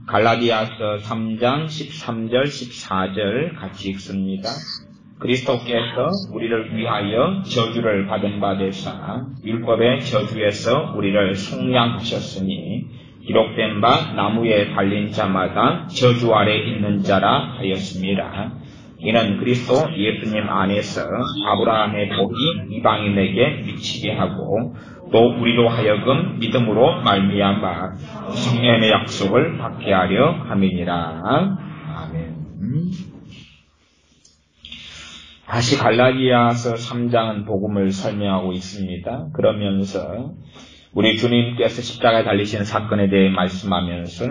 갈라디아서 3장 13절 14절 같이 읽습니다. 그리스도께서 우리를 위하여 저주를 받은 바 되사 율법의 저주에서 우리를 속량하셨으니 기록된 바 나무에 달린 자마다 저주 아래 있는 자라 하였습니다. 이는 그리스도 예수님 안에서 아브라함의 복이 이방인에게 미치게 하고 또 우리로 하여금 믿음으로 말미암아 성령의 약속을 받게 하려 함이니라. 아멘. 다시 갈라디아서 3장은 복음을 설명하고 있습니다. 그러면서 우리 주님께서 십자가에 달리시는 사건에 대해 말씀하면서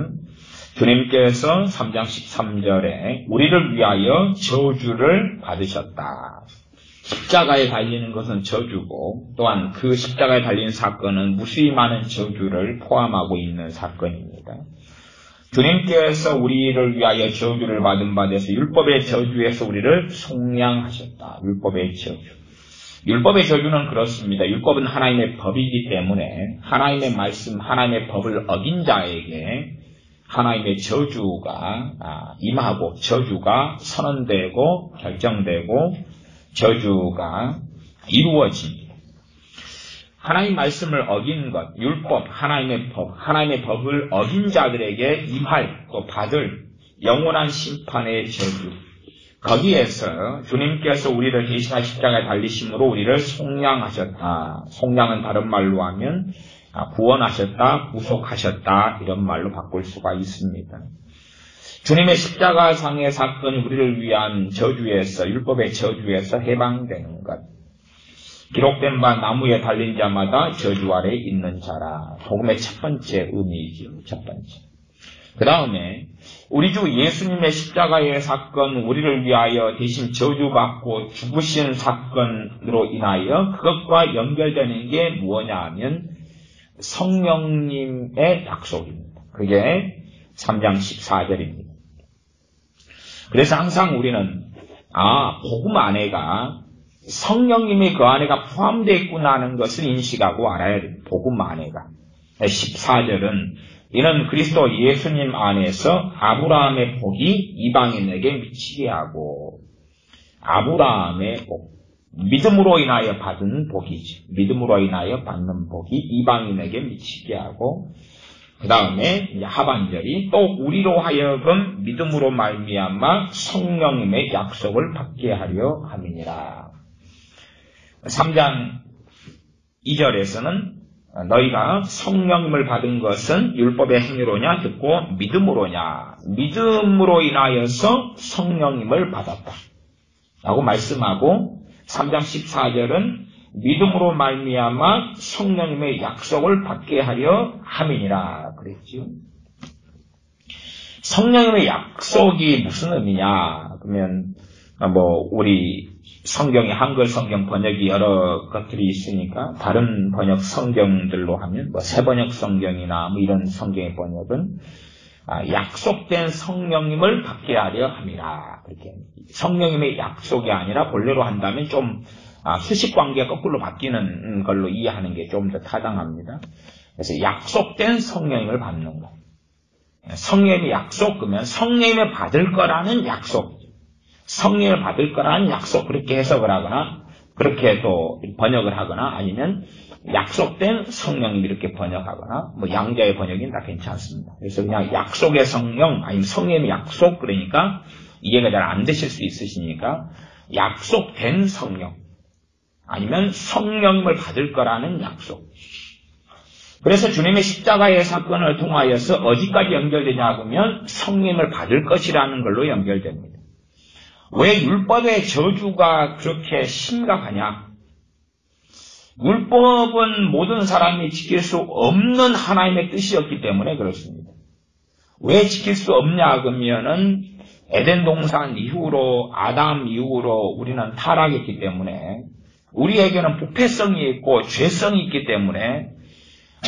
주님께서 3장 13절에 우리를 위하여 저주를 받으셨다. 십자가에 달리는 것은 저주고 또한 그 십자가에 달린 사건은 무수히 많은 저주를 포함하고 있는 사건입니다. 주님께서 우리를 위하여 저주를 받은 바 돼서 율법의 저주에서 우리를 속량하셨다. 율법의 저주. 율법의 저주는 그렇습니다. 율법은 하나님의 법이기 때문에 하나님의 말씀, 하나님의 법을 어긴 자에게 하나님의 저주가 임하고 저주가 선언되고 결정되고 저주가 이루어집니다. 하나님 말씀을 어긴 것, 율법, 하나님의 법을 어긴 자들에게 임할 또 받을 영원한 심판의 저주. 거기에서 주님께서 우리를 대신하신 십자가에 달리심으로 우리를 속량하셨다. 속량은 다른 말로 하면 구원하셨다, 구속하셨다 이런 말로 바꿀 수가 있습니다. 주님의 십자가상의 사건이 우리를 위한 저주에서 율법의 저주에서 해방되는 것. 기록된 바 나무에 달린 자마다 저주 아래 있는 자라. 복음의 첫 번째 의미이죠. 첫 번째. 그 다음에 우리 주 예수님의 십자가의 사건, 우리를 위하여 대신 저주받고 죽으신 사건으로 인하여 그것과 연결되는 게 무엇냐 하면 성령님의 약속입니다. 그게 3장 14절입니다. 그래서 항상 우리는 복음 안에가 성령님이 그 안에가 포함되어 있구나 하는 것을 인식하고 알아야 됩니다. 복음 안에가. 14절은 이는 그리스도 예수님 안에서 아브라함의 복이 이방인에게 미치게 하고 아브라함의 복. 믿음으로 인하여 받은 복이지. 믿음으로 인하여 받는 복이 이방인에게 미치게 하고 그 다음에 하반절이 또 우리로 하여금 믿음으로 말미암아 성령님의 약속을 받게 하려 함이니라. 3장 2절에서는 너희가 성령님을 받은 것은 율법의 행위로냐 듣고 믿음으로냐. 믿음으로 인하여서 성령님을 받았다 라고 말씀하고 3장 14절은 믿음으로 말미암아 성령님의 약속을 받게 하려 함이니라 그랬죠. 성령님의 약속이 무슨 의미냐? 그러면 우리 성경이 한글 성경 번역이 여러 것들이 있으니까 다른 번역 성경들로 하면 새 번역 성경이나 이런 성경의 번역은 약속된 성령님을 받게 하려 함이라. 그렇게 성령님의 약속이 아니라 본래로 한다면 좀 수식 관계가 거꾸로 바뀌는 걸로 이해하는 게 좀 더 타당합니다. 그래서 약속된 성령님을 받는 것. 성령님의 약속, 그러면 성령님을 받을 거라는 약속. 성령을 받을 거라는 약속, 그렇게 해석을 하거나 그렇게 또 번역을 하거나 아니면 약속된 성령님 이렇게 번역하거나 양자의 번역은 다 괜찮습니다. 그래서 그냥 약속의 성령 아니면 성령의 약속, 그러니까 이해가 잘 안 되실 수 있으시니까 약속된 성령 아니면 성령님을 받을 거라는 약속. 그래서 주님의 십자가의 사건을 통하여서 어디까지 연결되냐 하면 성령님을 받을 것이라는 걸로 연결됩니다. 왜 율법의 저주가 그렇게 심각하냐? 율법은 모든 사람이 지킬 수 없는 하나님의 뜻이었기 때문에 그렇습니다. 왜 지킬 수 없냐 그러면은 에덴 동산 이후로 아담 이후로 우리는 타락했기 때문에 우리에게는 부패성이 있고 죄성이 있기 때문에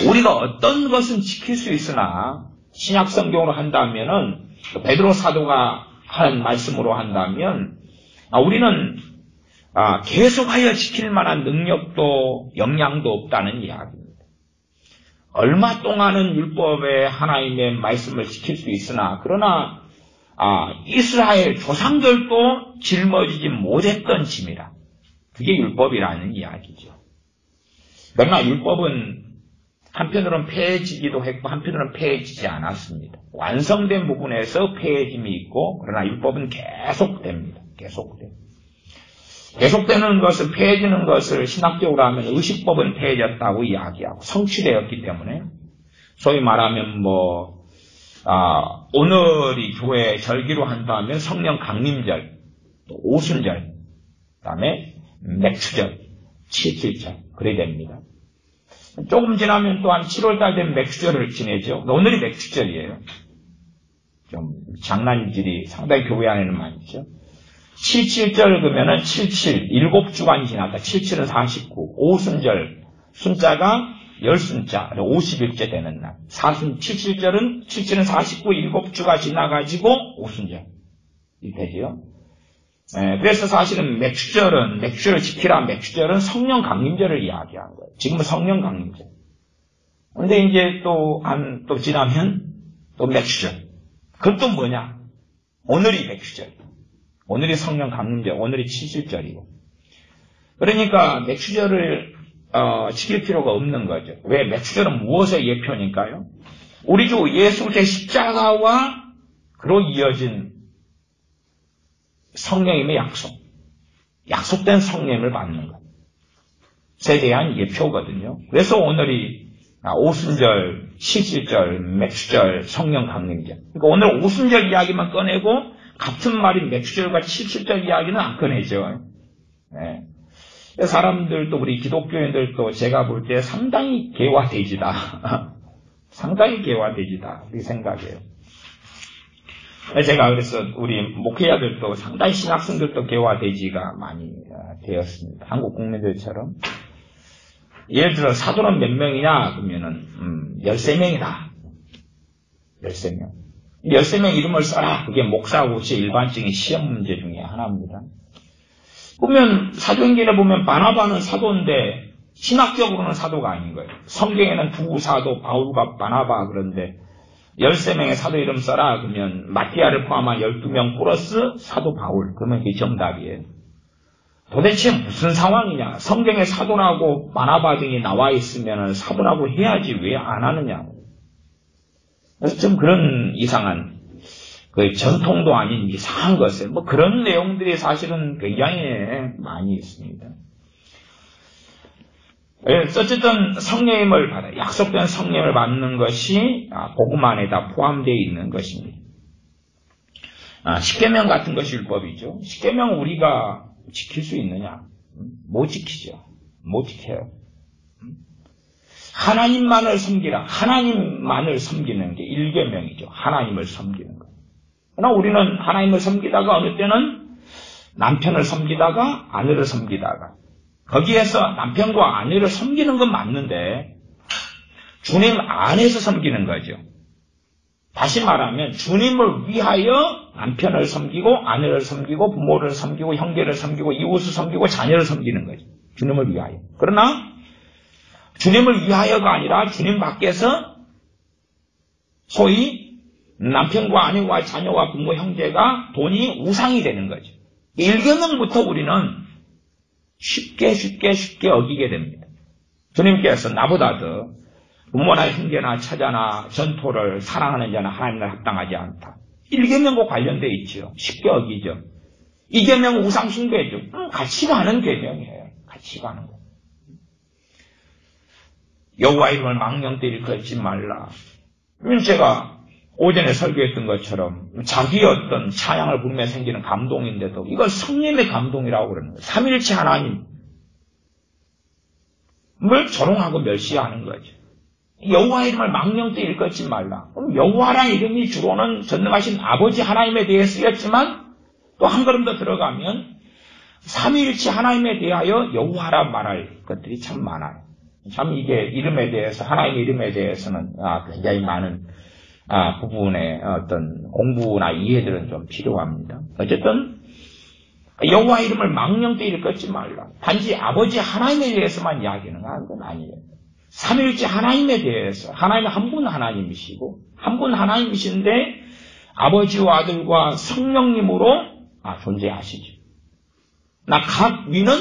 우리가 어떤 것은 지킬 수 있으나 신약 성경으로 한다면은 베드로 사도가 하는 말씀으로 한다면 우리는 계속하여 지킬 만한 능력도 역량도 없다는 이야기입니다. 얼마 동안은 율법의 하나님의 말씀을 지킬 수 있으나 그러나 이스라엘 조상들도 짊어지지 못했던 짐이라. 그게 율법이라는 이야기죠. 그러나 율법은 한편으로는 폐해지기도 했고 한편으로는 폐해지지 않았습니다. 완성된 부분에서 폐해짐이 있고 그러나 율법은 계속됩니다. 계속되는 것을 폐해지는 것을 신학적으로 하면 의식법은 폐해졌다고 이야기하고 성취되었기 때문에 소위 말하면 오늘이 교회 절기로 한다면 성령 강림절, 또 오순절, 그다음에 맥추절, 7.7절 그래야 됩니다. 조금 지나면 또한 7월달 되면 맥추절을 지내죠. 오늘이 맥추절이에요. 좀 장난질이 상당히 교회 안에는 많죠. 7.7절 그러면은 7.7, 7주간이 지났다. 7.7은 49, 오순절, 순자가 10순자, 50일째 되는 날. 7.7절은 7.7은 49, 7주가 지나가지고 오순절. 이렇게 되죠. 그래서 사실은 맥추절을 지키라. 맥추절은 성령 강림절을 이야기한 거예요. 지금은 성령 강림절. 근데 이제 또 지나면 또 맥추절. 그건 또 뭐냐? 오늘이 맥추절. 오늘이 성령 강림절, 오늘이 7.7절이고. 그러니까 맥추절을 지킬 필요가 없는 거죠. 왜? 맥추절은 무엇의 예표니까요? 우리 주 예수 제 십자가와 그로 이어진 성령님의 약속된 성령을 받는 것에 대한 예표거든요. 그래서 오늘이 오순절, 7.7절, 맥추절, 성령 강림절. 그러니까 오늘 오순절 이야기만 꺼내고 같은 말인 맥추절과 7.7절 이야기는 안 꺼내죠. 네. 사람들도 우리 기독교인들도 제가 볼 때 상당히 개화돼지다. 상당히 개화돼지다. 이렇게 생각해요. 제가 그래서 우리 목회자들도 상당히 신학생들도 개화돼지가 많이 되었습니다. 한국 국민들처럼. 예를 들어 사도는 몇 명이냐 그러면은 13명이다. 13명. 13명 이름을 써라. 그게 목사고시 일반적인 시험 문제 중에 하나입니다. 보면 사도행전에 보면 바나바는 사도인데 신학적으로는 사도가 아닌 거예요. 성경에는 두 사도 바울과 바나바 그런데 13명의 사도 이름 써라. 그러면 마티아를 포함한 12명 플러스 사도 바울. 그러면 그게 정답이에요. 도대체 무슨 상황이냐. 성경에 사도라고 바나바 등이 나와 있으면 사도라고 해야지 왜 안 하느냐. 그래서 좀 그런 이상한 전통도 아닌 이상한 것을 그런 내용들이 사실은 굉장히 많이 있습니다. 어쨌든 성령님을 받아 약속된 성령을 받는 것이 복음 안에 다 포함되어 있는 것입니다. 십계명 같은 것이 율법이죠. 십계명 우리가 지킬 수 있느냐? 못 지키죠. 못 지켜요. 하나님만을 섬기라. 하나님만을 섬기는 게 1계명이죠. 하나님을 섬기는 것. 그러나 우리는 하나님을 섬기다가 어느 때는 남편을 섬기다가 아내를 섬기다가 거기에서 남편과 아내를 섬기는 건 맞는데 주님 안에서 섬기는 거죠. 다시 말하면 주님을 위하여 남편을 섬기고 아내를 섬기고 부모를 섬기고 형제를 섬기고 이웃을 섬기고 자녀를 섬기는 거죠. 주님을 위하여. 그러나 주님을 위하여가 아니라 주님 밖에서 소위 남편과 아내와 자녀와 부모 형제가 돈이 우상이 되는 거죠. 1계명부터 우리는 쉽게 어기게 됩니다. 주님께서 나보다 더 부모나 형제나 처자나 전토를 사랑하는 자는 하나님을 합당하지 않다. 1계명과 관련되어 있죠. 쉽게 어기죠. 2계명은 우상 숭배죠. 같이 가는 계명이에요. 같이 가는 거. 여호와 이름을 망령되 일컫지 말라. 제가 오전에 설교했던 것처럼 자기의 어떤 찬양을 부르며 생기는 감동인데도 이걸 성령의 감동이라고 그러는 거예요. 삼위일체 하나님을 조롱하고 멸시하는 거죠. 여호와 이름을 망령되 일컫지 말라. 그럼 여호와라는 이름이 주로는 전능하신 아버지 하나님에 대해 쓰였지만 또 한 걸음 더 들어가면 삼위일체 하나님에 대하여 여호와라 말할 것들이 참 많아요. 참 이게 이름에 대해서 하나님의 이름에 대해서는 굉장히 많은 부분의 어떤 공부나 이해들은 좀 필요합니다. 어쨌든 여호와 이름을 망령되 일컫지 말라. 단지 아버지 하나님에 대해서만 이야기하는 건 아니에요. 삼위일체 하나님에 대해서 하나님은 한 분 하나님이시고 한 분 하나님이신데 아버지와 아들과 성령님으로 존재하시죠. 각 위는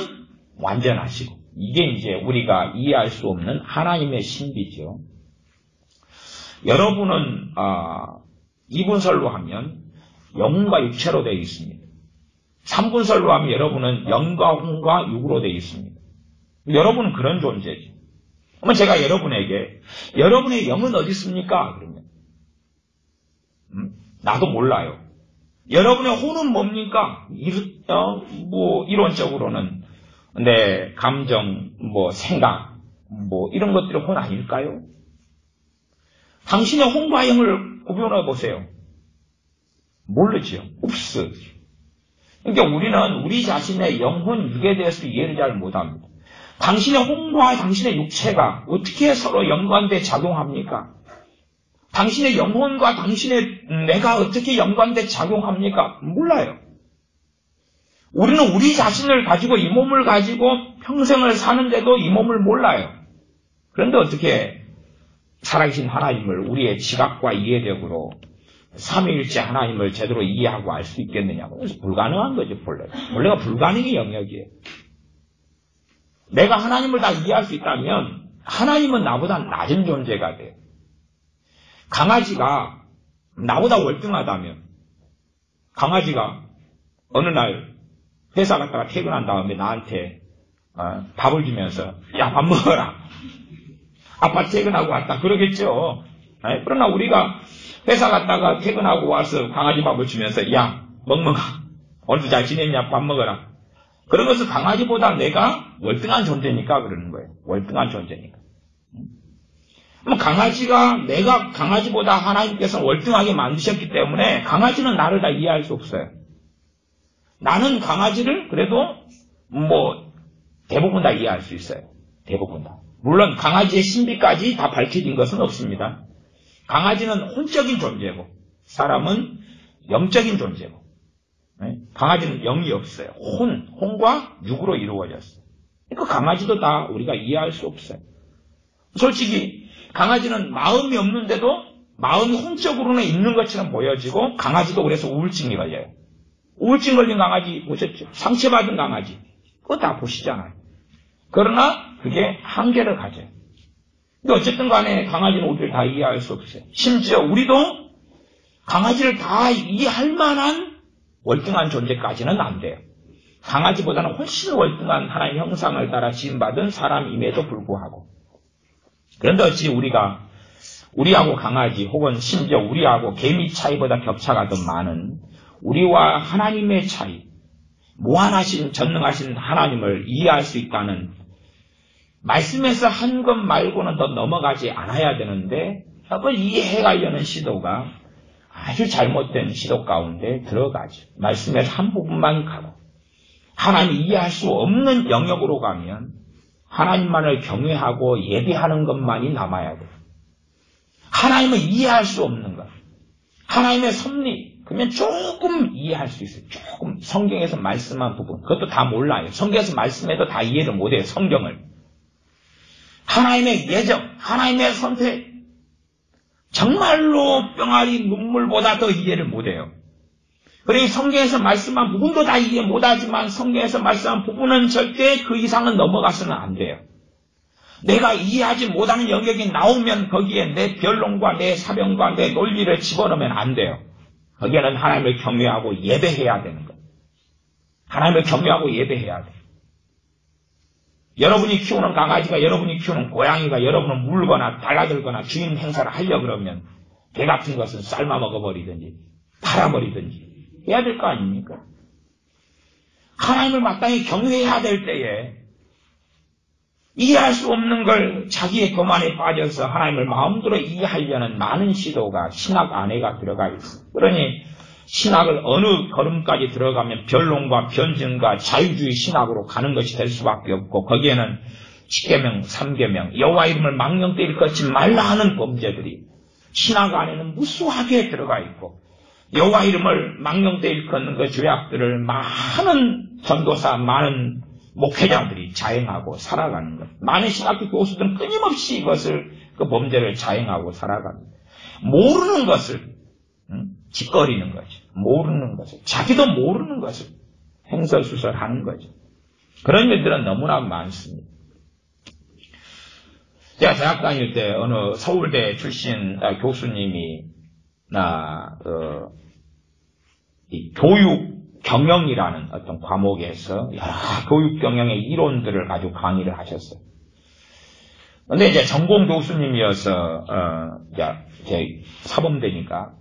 완전하시고 이게 이제 우리가 이해할 수 없는 하나님의 신비죠. 여러분은 이분설로 하면 영과 육체로 되어 있습니다. 삼분설로 하면 여러분은 영과 혼과 육으로 되어 있습니다. 여러분은 그런 존재죠. 그러면 제가 여러분에게 여러분의 영은 어디 있습니까? 그러면 나도 몰라요. 여러분의 혼은 뭡니까? 이론적으로는 내 감정, 생각, 이런 것들이 혼 아닐까요? 당신의 혼과 영을 구별해 보세요. 모르죠. 없어요. 그러니까 우리는 우리 자신의 영혼, 육에 대해서 이해를 잘 못합니다. 당신의 혼과 당신의 육체가 어떻게 서로 연관돼 작용합니까? 당신의 영혼과 당신의 내가 어떻게 연관돼 작용합니까? 몰라요. 우리는 우리 자신을 가지고 이 몸을 가지고 평생을 사는데도 이 몸을 몰라요. 그런데 어떻게 살아계신 하나님을 우리의 지각과 이해력으로 삼위일체 하나님을 제대로 이해하고 알 수 있겠느냐고. 그래서 불가능한 거죠, 본래가 불가능의 영역이에요. 내가 하나님을 다 이해할 수 있다면 하나님은 나보다 낮은 존재가 돼요. 강아지가 나보다 월등하다면 강아지가 어느 날 회사 갔다가 퇴근한 다음에 나한테 밥을 주면서 야, 밥 먹어라. 아빠 퇴근하고 왔다. 그러겠죠. 그러나 우리가 회사 갔다가 퇴근하고 와서 강아지 밥을 주면서 야, 먹먹어. 오늘도 잘 지냈냐? 밥 먹어라. 그런 것은 강아지보다 내가 월등한 존재니까 그러는 거예요. 월등한 존재니까. 그럼 내가 강아지보다 하나님께서 월등하게 만드셨기 때문에 강아지는 나를 다 이해할 수 없어요. 나는 강아지를 그래도 대부분 다 이해할 수 있어요. 대부분 다. 물론 강아지의 신비까지 다 밝혀진 것은 없습니다. 강아지는 혼적인 존재고 사람은 영적인 존재고 강아지는 영이 없어요. 혼과 육으로 이루어졌어요. 그러니까 강아지도 다 우리가 이해할 수 없어요. 솔직히 강아지는 마음이 없는데도 마음이 혼적으로는 있는 것처럼 보여지고 강아지도 그래서 우울증이 걸려요. 우울증 걸린 강아지 보셨죠? 상처받은 강아지. 그거 다 보시잖아요. 그러나 그게 한계를 가져요. 근데 어쨌든 간에 강아지는 우리를 다 이해할 수 없어요. 심지어 우리도 강아지를 다 이해할 만한 월등한 존재까지는 안 돼요. 강아지보다는 훨씬 월등한 하나님의 형상을 따라 지음받은 사람임에도 불구하고. 그런데 어찌 우리하고 강아지 혹은 심지어 우리하고 개미 차이보다 격차가 더 많은 우리와 하나님의 차이, 무한하신 전능하신 하나님을 이해할 수 있다는 말씀에서 한 것 말고는 더 넘어가지 않아야 되는데 그걸 이해해가려는 시도가 아주 잘못된 시도 가운데 들어가죠. 말씀에서 한 부분만 가고 하나님이 이해할 수 없는 영역으로 가면 하나님만을 경외하고 예배하는 것만이 남아야 돼요. 하나님을 이해할 수 없는 것. 하나님의 섭리. 그러면 조금 이해할 수 있어요. 조금 성경에서 말씀한 부분. 그것도 다 몰라요. 성경에서 말씀해도 다 이해를 못해요. 성경을. 하나님의 예정, 하나님의 선택. 정말로 뿅아리 눈물보다 더 이해를 못해요. 그러니 성경에서 말씀한 부분도 다 이해 못하지만 성경에서 말씀한 부분은 절대 그 이상은 넘어가서는 안 돼요. 내가 이해하지 못하는 영역이 나오면 거기에 내 변론과 내 사명과 내 논리를 집어넣으면 안 돼요. 거기에는 하나님을 경외하고 예배해야 되는 거예요. 하나님을 경외하고 예배해야 돼요. 여러분이 키우는 강아지가 여러분이 키우는 고양이가 여러분을 물거나 달라들거나 주인 행사를 하려고 그러면 개 같은 것은 삶아 먹어버리든지 팔아버리든지 해야 될 거 아닙니까? 하나님을 마땅히 경외해야 될 때에 이해할 수 없는 걸 자기의 교만에 빠져서 하나님을 마음대로 이해하려는 많은 시도가 신학 안에가 들어가 있습니다. 그러니 신학을 어느 걸음까지 들어가면 변론과 변증과 자유주의 신학으로 가는 것이 될 수밖에 없고 거기에는 10계명, 3계명, 여호와 이름을 망령되 일컫지 말라 하는 범죄들이 신학 안에는 무수하게 들어가 있고 여호와 이름을 망령되 일컫는 그 죄악들을 많은 전도사, 많은 목회자들이 자행하고 살아가는 것. 많은 신학교 교수들은 끊임없이 이것을, 그 범죄를 자행하고 살아갑니다. 모르는 것을, 짓거리는 거죠. 모르는 것을. 자기도 모르는 것을 횡설수설하는 거죠. 그런 일들은 너무나 많습니다. 제가 대학 다닐 때 어느 서울대 출신 교수님이 이 교육 경영이라는 어떤 과목에서 여러 교육 경영의 이론들을 가지고 강의를 하셨어요. 근데 이제 전공 교수님이어서 제 사범대니까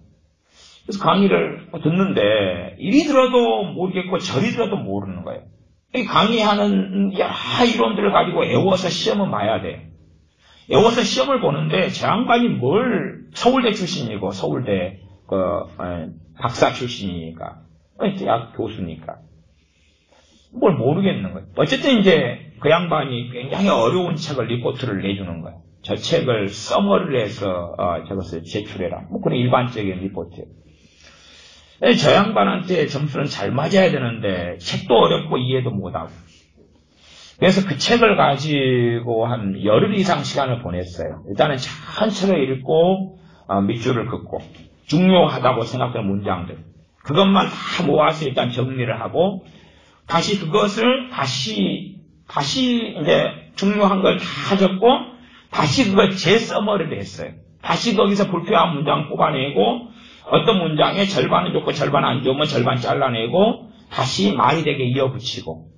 그래서 강의를 듣는데 이리 들어도 모르겠고 저리 들어도 모르는 거예요. 이 강의하는 여러 이론들을 가지고 애워서 시험을 봐야 돼요. 애워서 시험을 보는데 제 양반이 뭘 서울대 출신이고 서울대 박사 출신이니까 대학 교수니까 뭘 모르겠는 거예요. 어쨌든 이제 그 양반이 굉장히 어려운 책을 리포트를 내주는 거예요. 저 책을 서머를 해서 저것을 제출해라. 뭐 그런 일반적인 리포트예요. 저 양반한테 점수는 잘 맞아야 되는데 책도 어렵고 이해도 못하고 그래서 그 책을 가지고 한 열흘 이상 시간을 보냈어요. 일단은 천천히 읽고 밑줄을 긋고 중요하다고 생각되는 문장들 그것만 다 모아서 일단 정리를 하고 다시 그것을 다시 이제 중요한 걸 다 적고 다시 그걸 재서머리를 했어요. 다시 거기서 불필요한 문장 뽑아내고 어떤 문장에 절반은 좋고 절반 안 좋으면 절반 잘라내고 다시 말이 되게 이어붙이고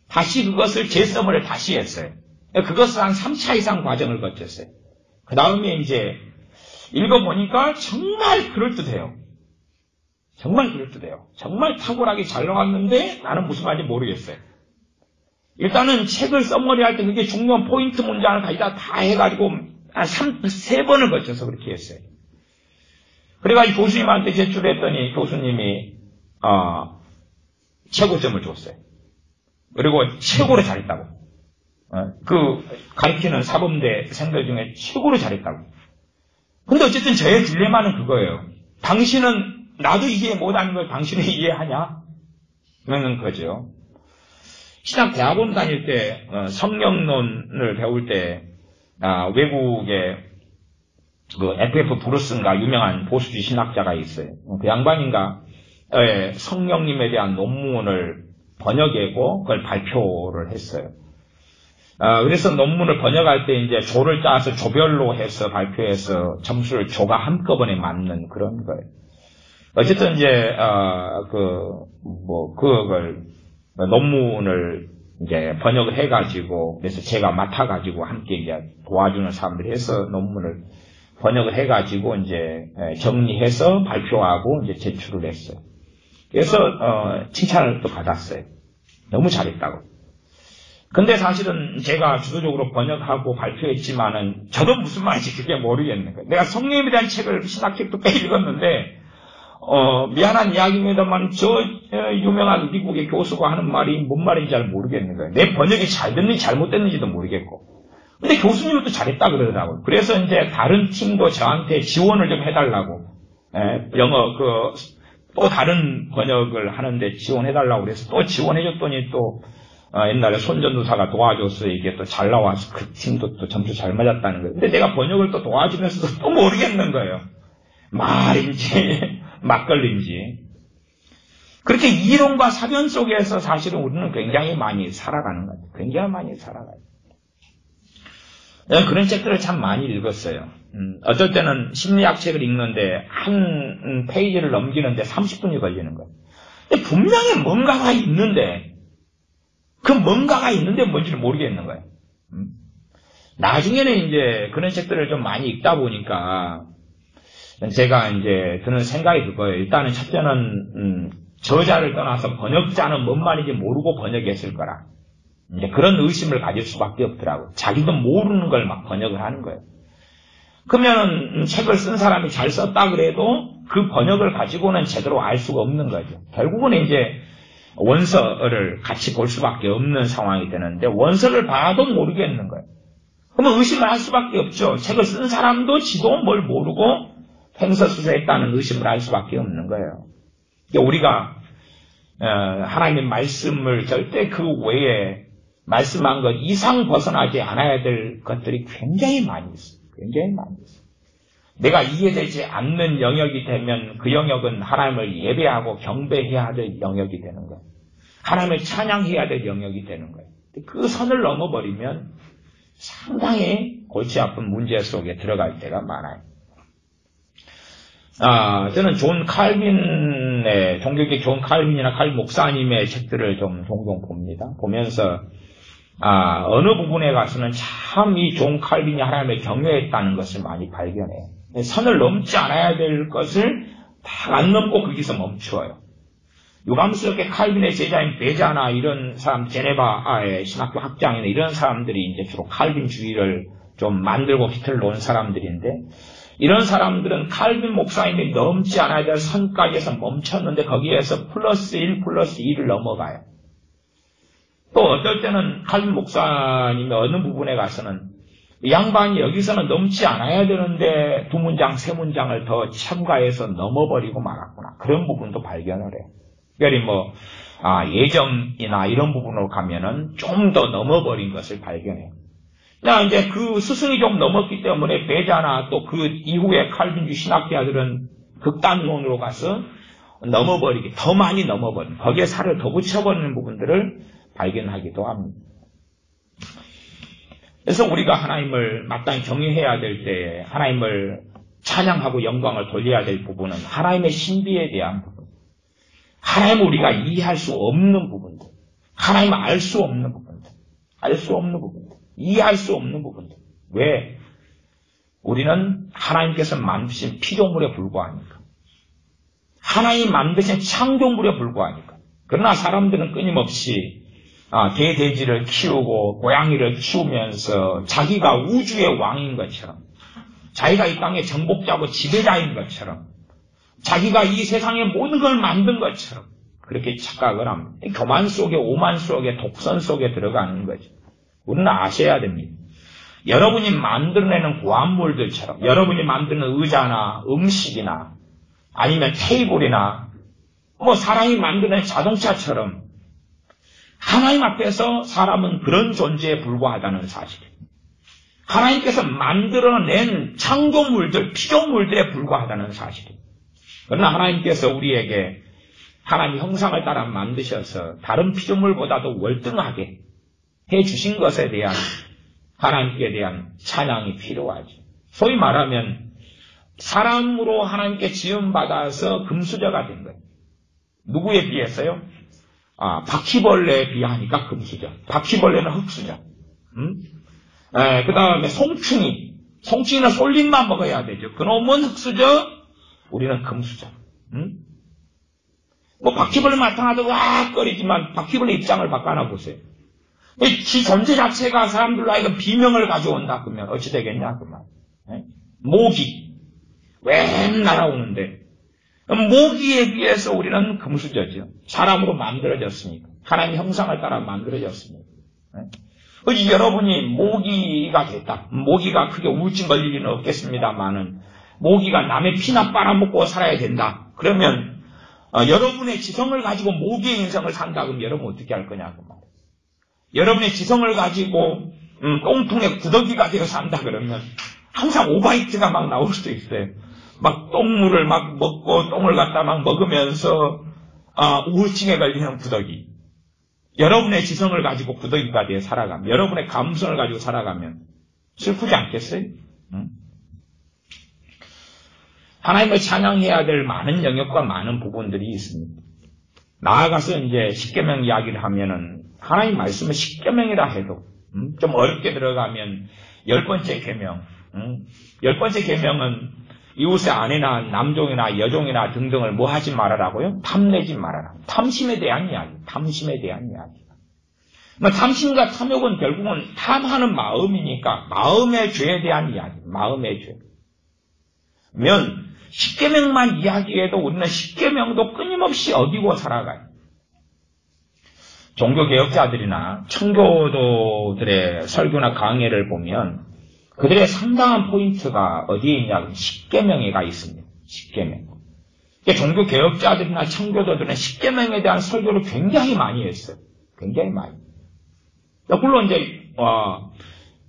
다시 그것을 재서머리를 다시 했어요. 그것을 한 3차 이상 과정을 거쳤어요. 그 다음에 이제 읽어보니까 정말 그럴듯해요. 정말 그럴듯해요. 정말 탁월하게 잘 나왔는데 나는 무슨 말인지 모르겠어요. 일단은 책을 서머리할 때 그게 중요한 포인트 문장을 가지다 다 해가지고 한 3번을 거쳐서 그렇게 했어요. 그래가지고 교수님한테 제출했더니 교수님이 최고점을 줬어요. 그리고 최고로 잘했다고. 그 가르치는 사범대 생들 중에 최고로 잘했다고. 근데 어쨌든 저의 딜레마는 그거예요. 당신은 나도 이해 못하는 걸 당신이 이해하냐? 그러는 거죠. 신학 대학원 다닐 때 성경론을 배울 때 외국에 그 F.F. 브루스인가 유명한 보수주의 신학자가 있어요. 그 양반인가 성령님에 대한 논문을 번역하고 그걸 발표를 했어요. 그래서 논문을 번역할 때 이제 조를 짜서 조별로 해서 발표해서 점수를 조가 한꺼번에 맞는 그런 거예요. 어쨌든 이제 그걸 논문을 이제 번역을 해가지고 그래서 제가 맡아가지고 함께 이제 도와주는 사람들이 해서 논문을 번역을 해가지고 이제 정리해서 발표하고 이제 제출을 했어요. 그래서 칭찬을 또 받았어요. 너무 잘했다고. 근데 사실은 제가 주도적으로 번역하고 발표했지만은 저도 무슨 말인지 그게 모르겠는 거예요. 내가 성령에 대한 책을 신학책도 꽤 읽었는데 미안한 이야기입니다만 유명한 미국의 교수가 하는 말이 뭔 말인지 잘 모르겠는 거예요. 내 번역이 잘 됐는지 잘못됐는지도 모르겠고. 근데 교수님도 잘했다 그러더라고요. 그래서 이제 다른 팀도 저한테 지원을 좀 해달라고 영어 또 다른 번역을 하는데 지원해달라고 그래서 또 지원해줬더니 또 옛날에 손전도사가 도와줘서 이게 또 잘 나와서 그 팀도 또 점수 잘 맞았다는 거예요. 근데 내가 번역을 또 도와주면서도 또 모르겠는 거예요. 말인지 막걸리인지. 그렇게 이론과 사변 속에서 사실은 우리는 굉장히 많이 살아가는 거예요. 굉장히 많이 살아가요. 그런 책들을 참 많이 읽었어요. 어떨 때는 심리학 책을 읽는데 한 페이지를 넘기는데 30분이 걸리는 거예요. 근데 분명히 뭔가가 있는데 그 뭔가가 있는데 뭔지를 모르겠는 거예요. 나중에는 이제 그런 책들을 좀 많이 읽다 보니까 제가 이제 드는 생각이 그거예요. 일단은 첫째는 저자를 떠나서 번역자는 뭔 말인지 모르고 번역했을 거라. 이제 그런 의심을 가질 수밖에 없더라고요. 자기도 모르는 걸 막 번역을 하는 거예요. 그러면 책을 쓴 사람이 잘 썼다 그래도 그 번역을 가지고는 제대로 알 수가 없는 거죠. 결국은 이제 원서를 같이 볼 수밖에 없는 상황이 되는데 원서를 봐도 모르겠는 거예요. 그러면 의심을 할 수밖에 없죠. 책을 쓴 사람도 지도 뭘 모르고 횡설수설했다는 의심을 할 수밖에 없는 거예요. 우리가 하나님의 말씀을 절대 그 외에 말씀한 것 이상 벗어나지 않아야 될 것들이 굉장히 많이 있어요. 굉장히 많이 있어요. 내가 이해되지 않는 영역이 되면 그 영역은 하나님을 예배하고 경배해야 될 영역이 되는 거예요. 하나님을 찬양해야 될 영역이 되는 거예요. 그 선을 넘어버리면 상당히 골치 아픈 문제 속에 들어갈 때가 많아요. 저는 존 칼빈의, 종교계 존 칼빈이나 칼빈 목사님의 책들을 좀 종종 봅니다. 보면서, 어느 부분에 가서는 참 이 존 칼빈이 하나님을 경외했다는 것을 많이 발견해요. 선을 넘지 않아야 될 것을 다 안 넘고 거기서 멈추어요. 유감스럽게 칼빈의 제자인 베자나 이런 사람, 제네바의 신학교 학장이나 이런 사람들이 이제 주로 칼빈주의를 좀 만들고 히틀 놓은 사람들인데, 이런 사람들은 칼빈 목사님이 넘지 않아야 될 선까지에서 멈췄는데 거기에서 플러스 1, 플러스 2를 넘어가요. 또 어떨 때는 칼빈 목사님의 어느 부분에 가서는 이 양반이 여기서는 넘지 않아야 되는데 두 문장, 세 문장을 더 첨가해서 넘어버리고 말았구나. 그런 부분도 발견을 해요. 특별히 예정이나 이런 부분으로 가면은 좀 더 넘어버린 것을 발견해요. 이제 그 스승이 좀 넘었기 때문에 베자나 또 그 이후에 칼빈주의 신학자들은 극단론으로 가서 넘어버리기, 더 많이 넘어버린, 거기에 살을 더 붙여버리는 부분들을 발견하기도 합니다. 그래서 우리가 하나님을 마땅히 경외해야 될 때에 하나님을 찬양하고 영광을 돌려야 될 부분은 하나님의 신비에 대한 부분, 하나님을 우리가 이해할 수 없는 부분들, 하나님을 알 수 없는 부분들, 이해할 수 없는 부분들. 왜? 우리는 하나님께서 만드신 피조물에 불과하니까. 하나님이 만드신 창조물에 불과하니까. 그러나 사람들은 끊임없이 대돼지를 키우고 고양이를 키우면서 자기가 우주의 왕인 것처럼, 자기가 이 땅의 정복자고 지배자인 것처럼, 자기가 이 세상의 모든 걸 만든 것처럼 그렇게 착각을 합니다. 교만 속에, 오만 속에, 독선 속에 들어가는 거죠. 우리는 아셔야 됩니다. 여러분이 만들어내는 고안물들처럼, 여러분이 만드는 의자나 음식이나 아니면 테이블이나 사람이 만드는 자동차처럼 하나님 앞에서 사람은 그런 존재에 불과하다는 사실이에요. 하나님께서 만들어낸 창조물들, 피조물들에 불과하다는 사실이에요. 그러나 하나님께서 우리에게 하나님 형상을 따라 만드셔서 다른 피조물보다도 월등하게 해주신 것에 대한 하나님께 대한 찬양이 필요하죠. 소위 말하면 사람으로 하나님께 지음받아서 금수저가 된 거예요. 누구에 비해서요? 바퀴벌레에 비하니까 금수저. 바퀴벌레는 흙수저. 그 다음에 송충이는 솔잎만 먹어야 되죠. 그놈은 흙수저, 우리는 금수저. 바퀴벌레 나타나도 와 거리지만 바퀴벌레 입장을 바꿔놔 보세요. 지 존재 자체가 사람들로 하여금 비명을 가져온다 그러면 어찌 되겠냐 그 말. 모기 왜 날아오는데 모기에 비해서 우리는 금수저죠. 사람으로 만들어졌으니까. 하나님 형상을 따라 만들어졌으니까. 여러분이 모기가 됐다. 모기가 크게 우울증 걸릴 일은 없겠습니다만은 모기가 남의 피나 빨아먹고 살아야 된다. 그러면 여러분의 지성을 가지고 모기의 인생을 산다 그러면 여러분 어떻게 할 거냐고 말이에요. 여러분의 지성을 가지고 똥통에 구더기가 되어 산다 그러면 항상 오바이트가 막 나올 수도 있어요. 막 똥물을 막 먹고 똥을 갖다 막 먹으면서 우울증에 걸리는 구더기. 여러분의 지성을 가지고 구더기가 되어 살아가면, 여러분의 감성을 가지고 살아가면 슬프지 않겠어요? 하나님을 찬양해야 될 많은 영역과 많은 부분들이 있습니다. 나아가서 이제 십계명 이야기를 하면은 하나님 말씀은 십계명이라 해도 좀 어렵게 들어가면 10번째 계명, 10번째 계명은 이웃의 아내나 남종이나 여종이나 등등을 뭐 하지 말아라고요? 탐내지 말아라. 탐심에 대한 이야기. 탐심과 탐욕은 결국은 탐하는 마음이니까 마음의 죄에 대한 이야기. 마음의 죄. 십계명만 이야기해도 우리는 십계명도 끊임없이 어기고 살아가요. 종교개혁자들이나 청교도들의 설교나 강해를 보면 그들의 상당한 포인트가 어디에 있냐면 십계명에가 있습니다. 십계명. 종교 개혁자들이나 청교도들은 십계명에 대한 설교를 굉장히 많이 했어요. 굉장히 많이. 물론 이제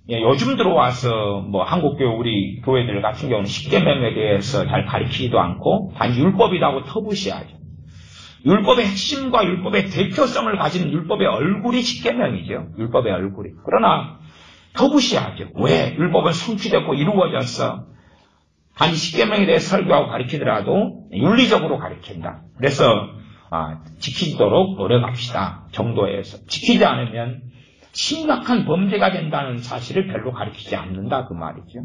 요즘 들어와서 한국교 우리 교회들 같은 경우는 십계명에 대해서 잘 가르치지도 않고 단지 율법이라고 터부시하죠. 율법의 핵심과 율법의 대표성을 가진 율법의 얼굴이 십계명이죠. 율법의 얼굴이. 그러나 터부시하죠. 왜? 율법은 성취되고 이루어졌어. 단지 십계명에 대해 설교하고 가르치더라도 윤리적으로 가르친다. 그래서 지키도록 노력합시다 정도에서 지키지 않으면 심각한 범죄가 된다는 사실을 별로 가르치지 않는다 그 말이죠.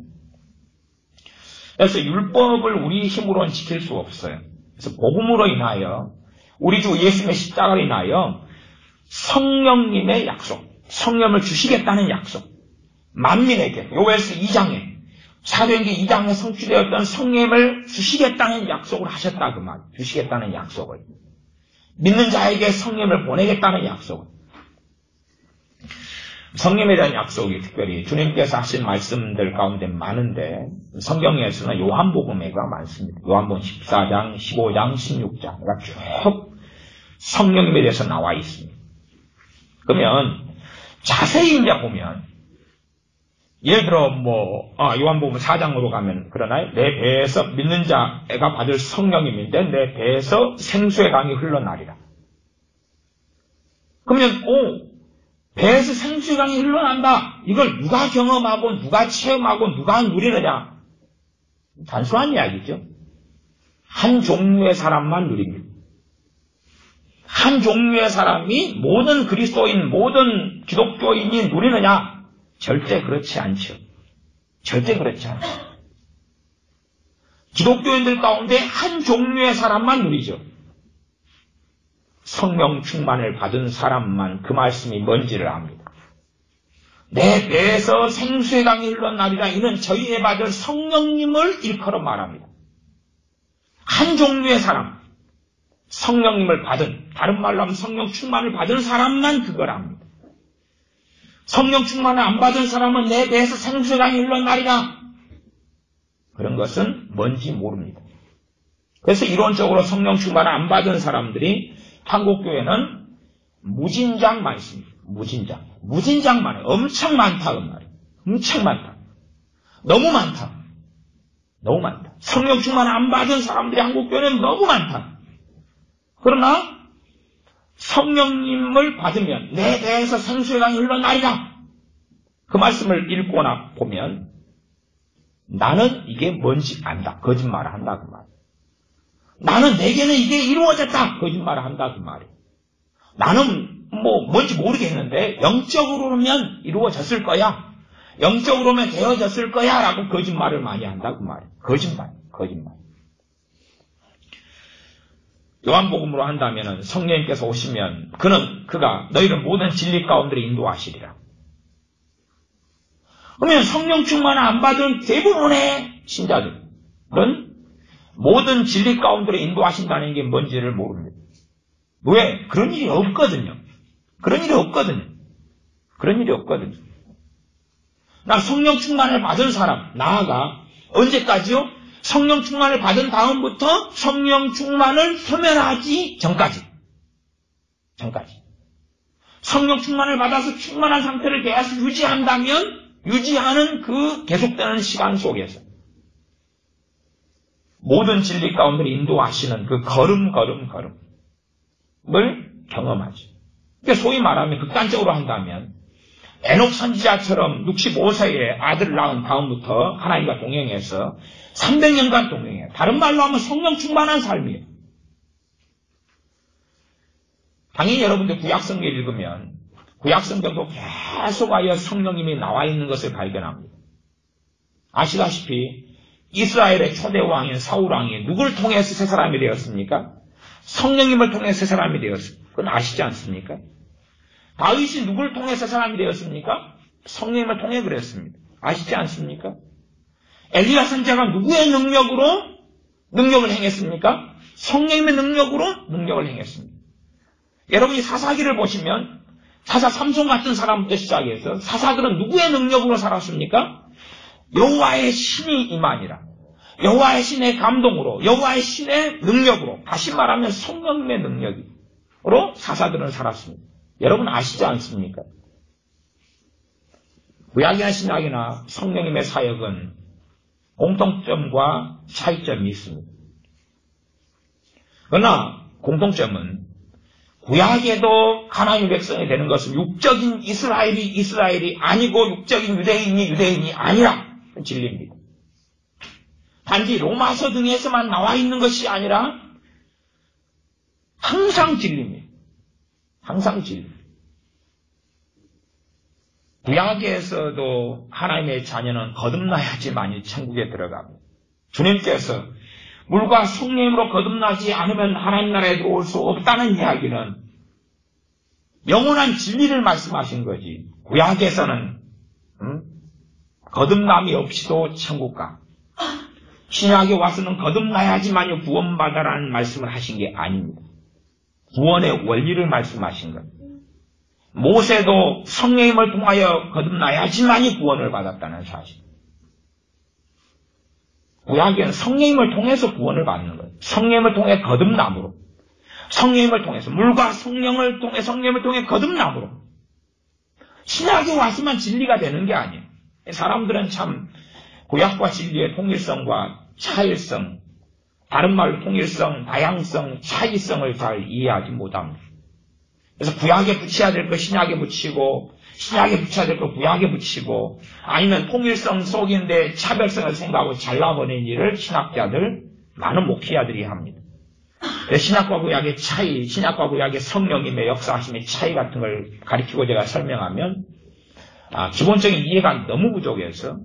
그래서 율법을 우리 힘으로는 지킬 수 없어요. 그래서 복음으로 인하여 우리 주 예수님의 십자가로 인하여 성령님의 약속, 성령을 주시겠다는 약속, 만민에게 요엘서 2장에 사도행전 2장에 성취되었던 성령을 주시겠다는 약속을 하셨다 그 말. 주시겠다는 약속을. 믿는 자에게 성령을 보내겠다는 약속을. 성령에 대한 약속이 특별히 주님께서 하신 말씀들 가운데 많은데 성경에서는 요한복음에가 많습니다. 요한복음 14장, 15장, 16장가 쭉 성령님에 대해서 나와 있습니다. 그러면 자세히 이제 보면 예를 들어 요한복음 4장으로 가면 그러나요? 내 배에서 믿는 자가 받을 성령님인데 내 배에서 생수의 강이 흘러나리라. 그러면 배에서 생수의 강이 흘러난다. 이걸 누가 경험하고 누가 체험하고 누가 누리느냐? 단순한 이야기죠. 한 종류의 사람만 누립니다. 한 종류의 사람이 모든 그리스도인, 모든 기독교인이 누리느냐? 절대 그렇지 않죠. 절대 그렇지 않죠. 기독교인들 가운데 한 종류의 사람만 누리죠. 성령 충만을 받은 사람만 그 말씀이 뭔지를 압니다. 내 배에서 생수의 강이 흘러나리라. 이는 저희에 받을 성령님을 일컬어 말합니다. 한 종류의 사람, 성령님을 받은, 다른 말로 하면 성령 충만을 받은 사람만 그걸 압니다. 성령 충만을 안 받은 사람은 내 배에서 생수의 강이 흘러나리라. 그런 것은 뭔지 모릅니다. 그래서 이론적으로 성령 충만을 안 받은 사람들이 한국교회는 무진장 많습니다. 무진장 많아요. 엄청 많다 그 말이에요. 엄청 많다. 너무 많다. 너무 많다. 성령 충만을 안 받은 사람들이 한국교회는 너무 많다. 그러나 성령님을 받으면 내 배에서 생수의 강이 흘러나리라. 그 말씀을 읽거나 보면 나는 이게 뭔지 안다. 거짓말을 한다 그 말이에요. 나는 내게는 이게 이루어졌다. 거짓말을 한다 그 말이에요. 나는 뭔지 모르겠는데 영적으로면 이루어졌을 거야. 영적으로면 되어졌을 거야 라고 거짓말을 많이 한다 그 말이에요. 거짓말. 요한복음으로 한다면 성령님께서 오시면 그가 너희를 모든 진리 가운데로 인도하시리라. 그러면 성령 충만을 안 받은 대부분의 신자들은 모든 진리 가운데로 인도하신다는 게 뭔지를 모릅니다. 왜? 그런 일이 없거든요. 나 성령 충만을 받은 사람, 나아가 언제까지요? 성령 충만을 받은 다음부터 성령 충만을 소멸하기 전까지. 성령 충만을 받아서 충만한 상태를 계속 유지하는 그 계속되는 시간 속에서 모든 진리 가운데로 인도하시는 그 걸음을 경험하죠. 그러니까 소위 말하면 극단적으로 한다면 에녹 선지자처럼 65세에 아들을 낳은 다음부터 하나님과 동행해서 300년간 동행해요. 다른 말로 하면 성령 충만한 삶이에요. 당연히 여러분들 구약성경 읽으면 구약성경도 계속하여 성령님이 나와 있는 것을 발견합니다. 아시다시피 이스라엘의 초대 왕인 사울 왕이 누굴 통해서 새 사람이 되었습니까? 성령님을 통해서 새 사람이 되었습니다. 그건 아시지 않습니까? 다윗이 누굴 통해서 새 사람이 되었습니까? 성령님을 통해 그랬습니다. 아시지 않습니까? 엘리야 선지자가 누구의 능력을 행했습니까? 성령님의 능력으로 능력을 행했습니다. 여러분이 사사기를 보시면 사사 삼손 같은 사람부터 시작해서 사사들은 누구의 능력으로 살았습니까? 여호와의 신이 임하니라. 여호와의 신의 감동으로, 여호와의 신의 능력으로, 다시 말하면 성령님의 능력으로 사사들은 살았습니다. 여러분 아시지 않습니까? 구약이나 신약이나 성령님의 사역은 공통점과 차이점이 있습니다. 그러나 공통점은 구약에도 하나님의 백성이 되는 것은 육적인 이스라엘이 아니고 육적인 유대인이 아니라 진리입니다. 단지 로마서 등에서만 나와 있는 것이 아니라 항상 진리입니다. 항상 진리. 구약에서도 하나님의 자녀는 거듭나야지만이 천국에 들어갑니다. 주님께서 물과 성령으로 거듭나지 않으면 하나님 나라에 들어올 수 없다는 이야기는 영원한 진리를 말씀하신 거지. 구약에서는 거듭남이 없이도 천국 가. 신약에 와서는 거듭나야지만이 구원받아라는 말씀을 하신 게 아닙니다. 구원의 원리를 말씀하신 겁니다. 모세도 성령님을 통하여 거듭나야지만이 구원을 받았다는 사실. 구약에는 성령님을 통해서 구원을 받는 거예요. 성령님을 통해 거듭남으로. 성령님을 통해서 물과 성령님을 통해 거듭남으로. 신약에 와서만 진리가 되는 게 아니에요. 사람들은 참 구약과 진리의 통일성과 차일성, 다른 말로 통일성, 다양성, 차이성을 잘 이해하지 못합니다. 그래서 구약에 붙여야 될 거 신약에 붙이고, 신약에 붙여야 될 거 구약에 붙이고, 아니면 통일성 속인데 차별성을 생각하고 잘라버린 일을 신학자들, 많은 목회자들이 합니다. 신약과 구약의 차이, 신약과 구약의 성령님의 역사하심의 차이 같은 걸 가리키고 제가 설명하면, 기본적인 이해가 너무 부족해서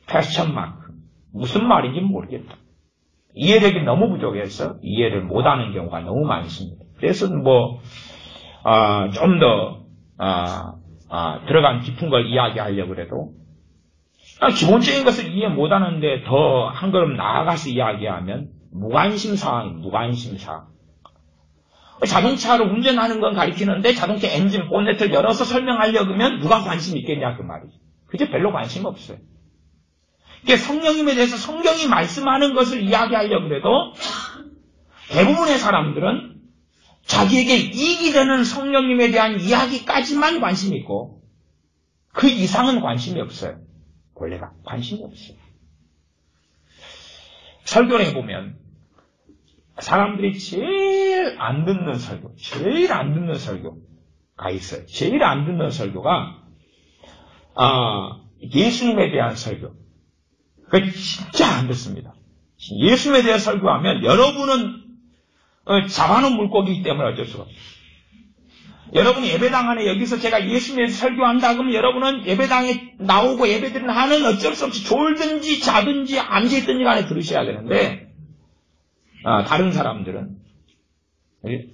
퀘스천 마크, 무슨 말인지 모르겠다. 이해력이 너무 부족해서 이해를 못하는 경우가 너무 많습니다. 그래서 좀 더 들어간 깊은 걸 이야기하려고 해도 기본적인 것을 이해 못하는데 더 한 걸음 나아가서 이야기하면 무관심사항입니다. 무관심사항. 자동차를 운전하는 건 가리키는데 자동차 엔진 본네트를 열어서 설명하려고 하면 누가 관심 있겠냐 그 말이죠. 그게 별로 관심 없어요. 이게 성령님에 대해서 성경이 말씀하는 것을 이야기하려고 해도 대부분의 사람들은 자기에게 이익이 되는 성령님에 대한 이야기까지만 관심이 있고 그 이상은 관심이 없어요. 원래가 관심이 없어요. 설교를 해보면 사람들이 제일 안 듣는 설교가 있어요. 제일 안 듣는 설교가 예수님에 대한 설교. 그거 진짜 안 듣습니다. 예수님에 대해 설교하면 여러분은 잡아놓은 물고기이기 때문에 어쩔 수가 없어요. 여러분이 예배당 안에 여기서 제가 예수님에 대해서 설교한다 그러면 여러분은 예배당에 나오고 예배드리는 한은 어쩔 수 없이 졸든지 자든지 앉아있든지 간에 들으셔야 되는데 다른 사람들은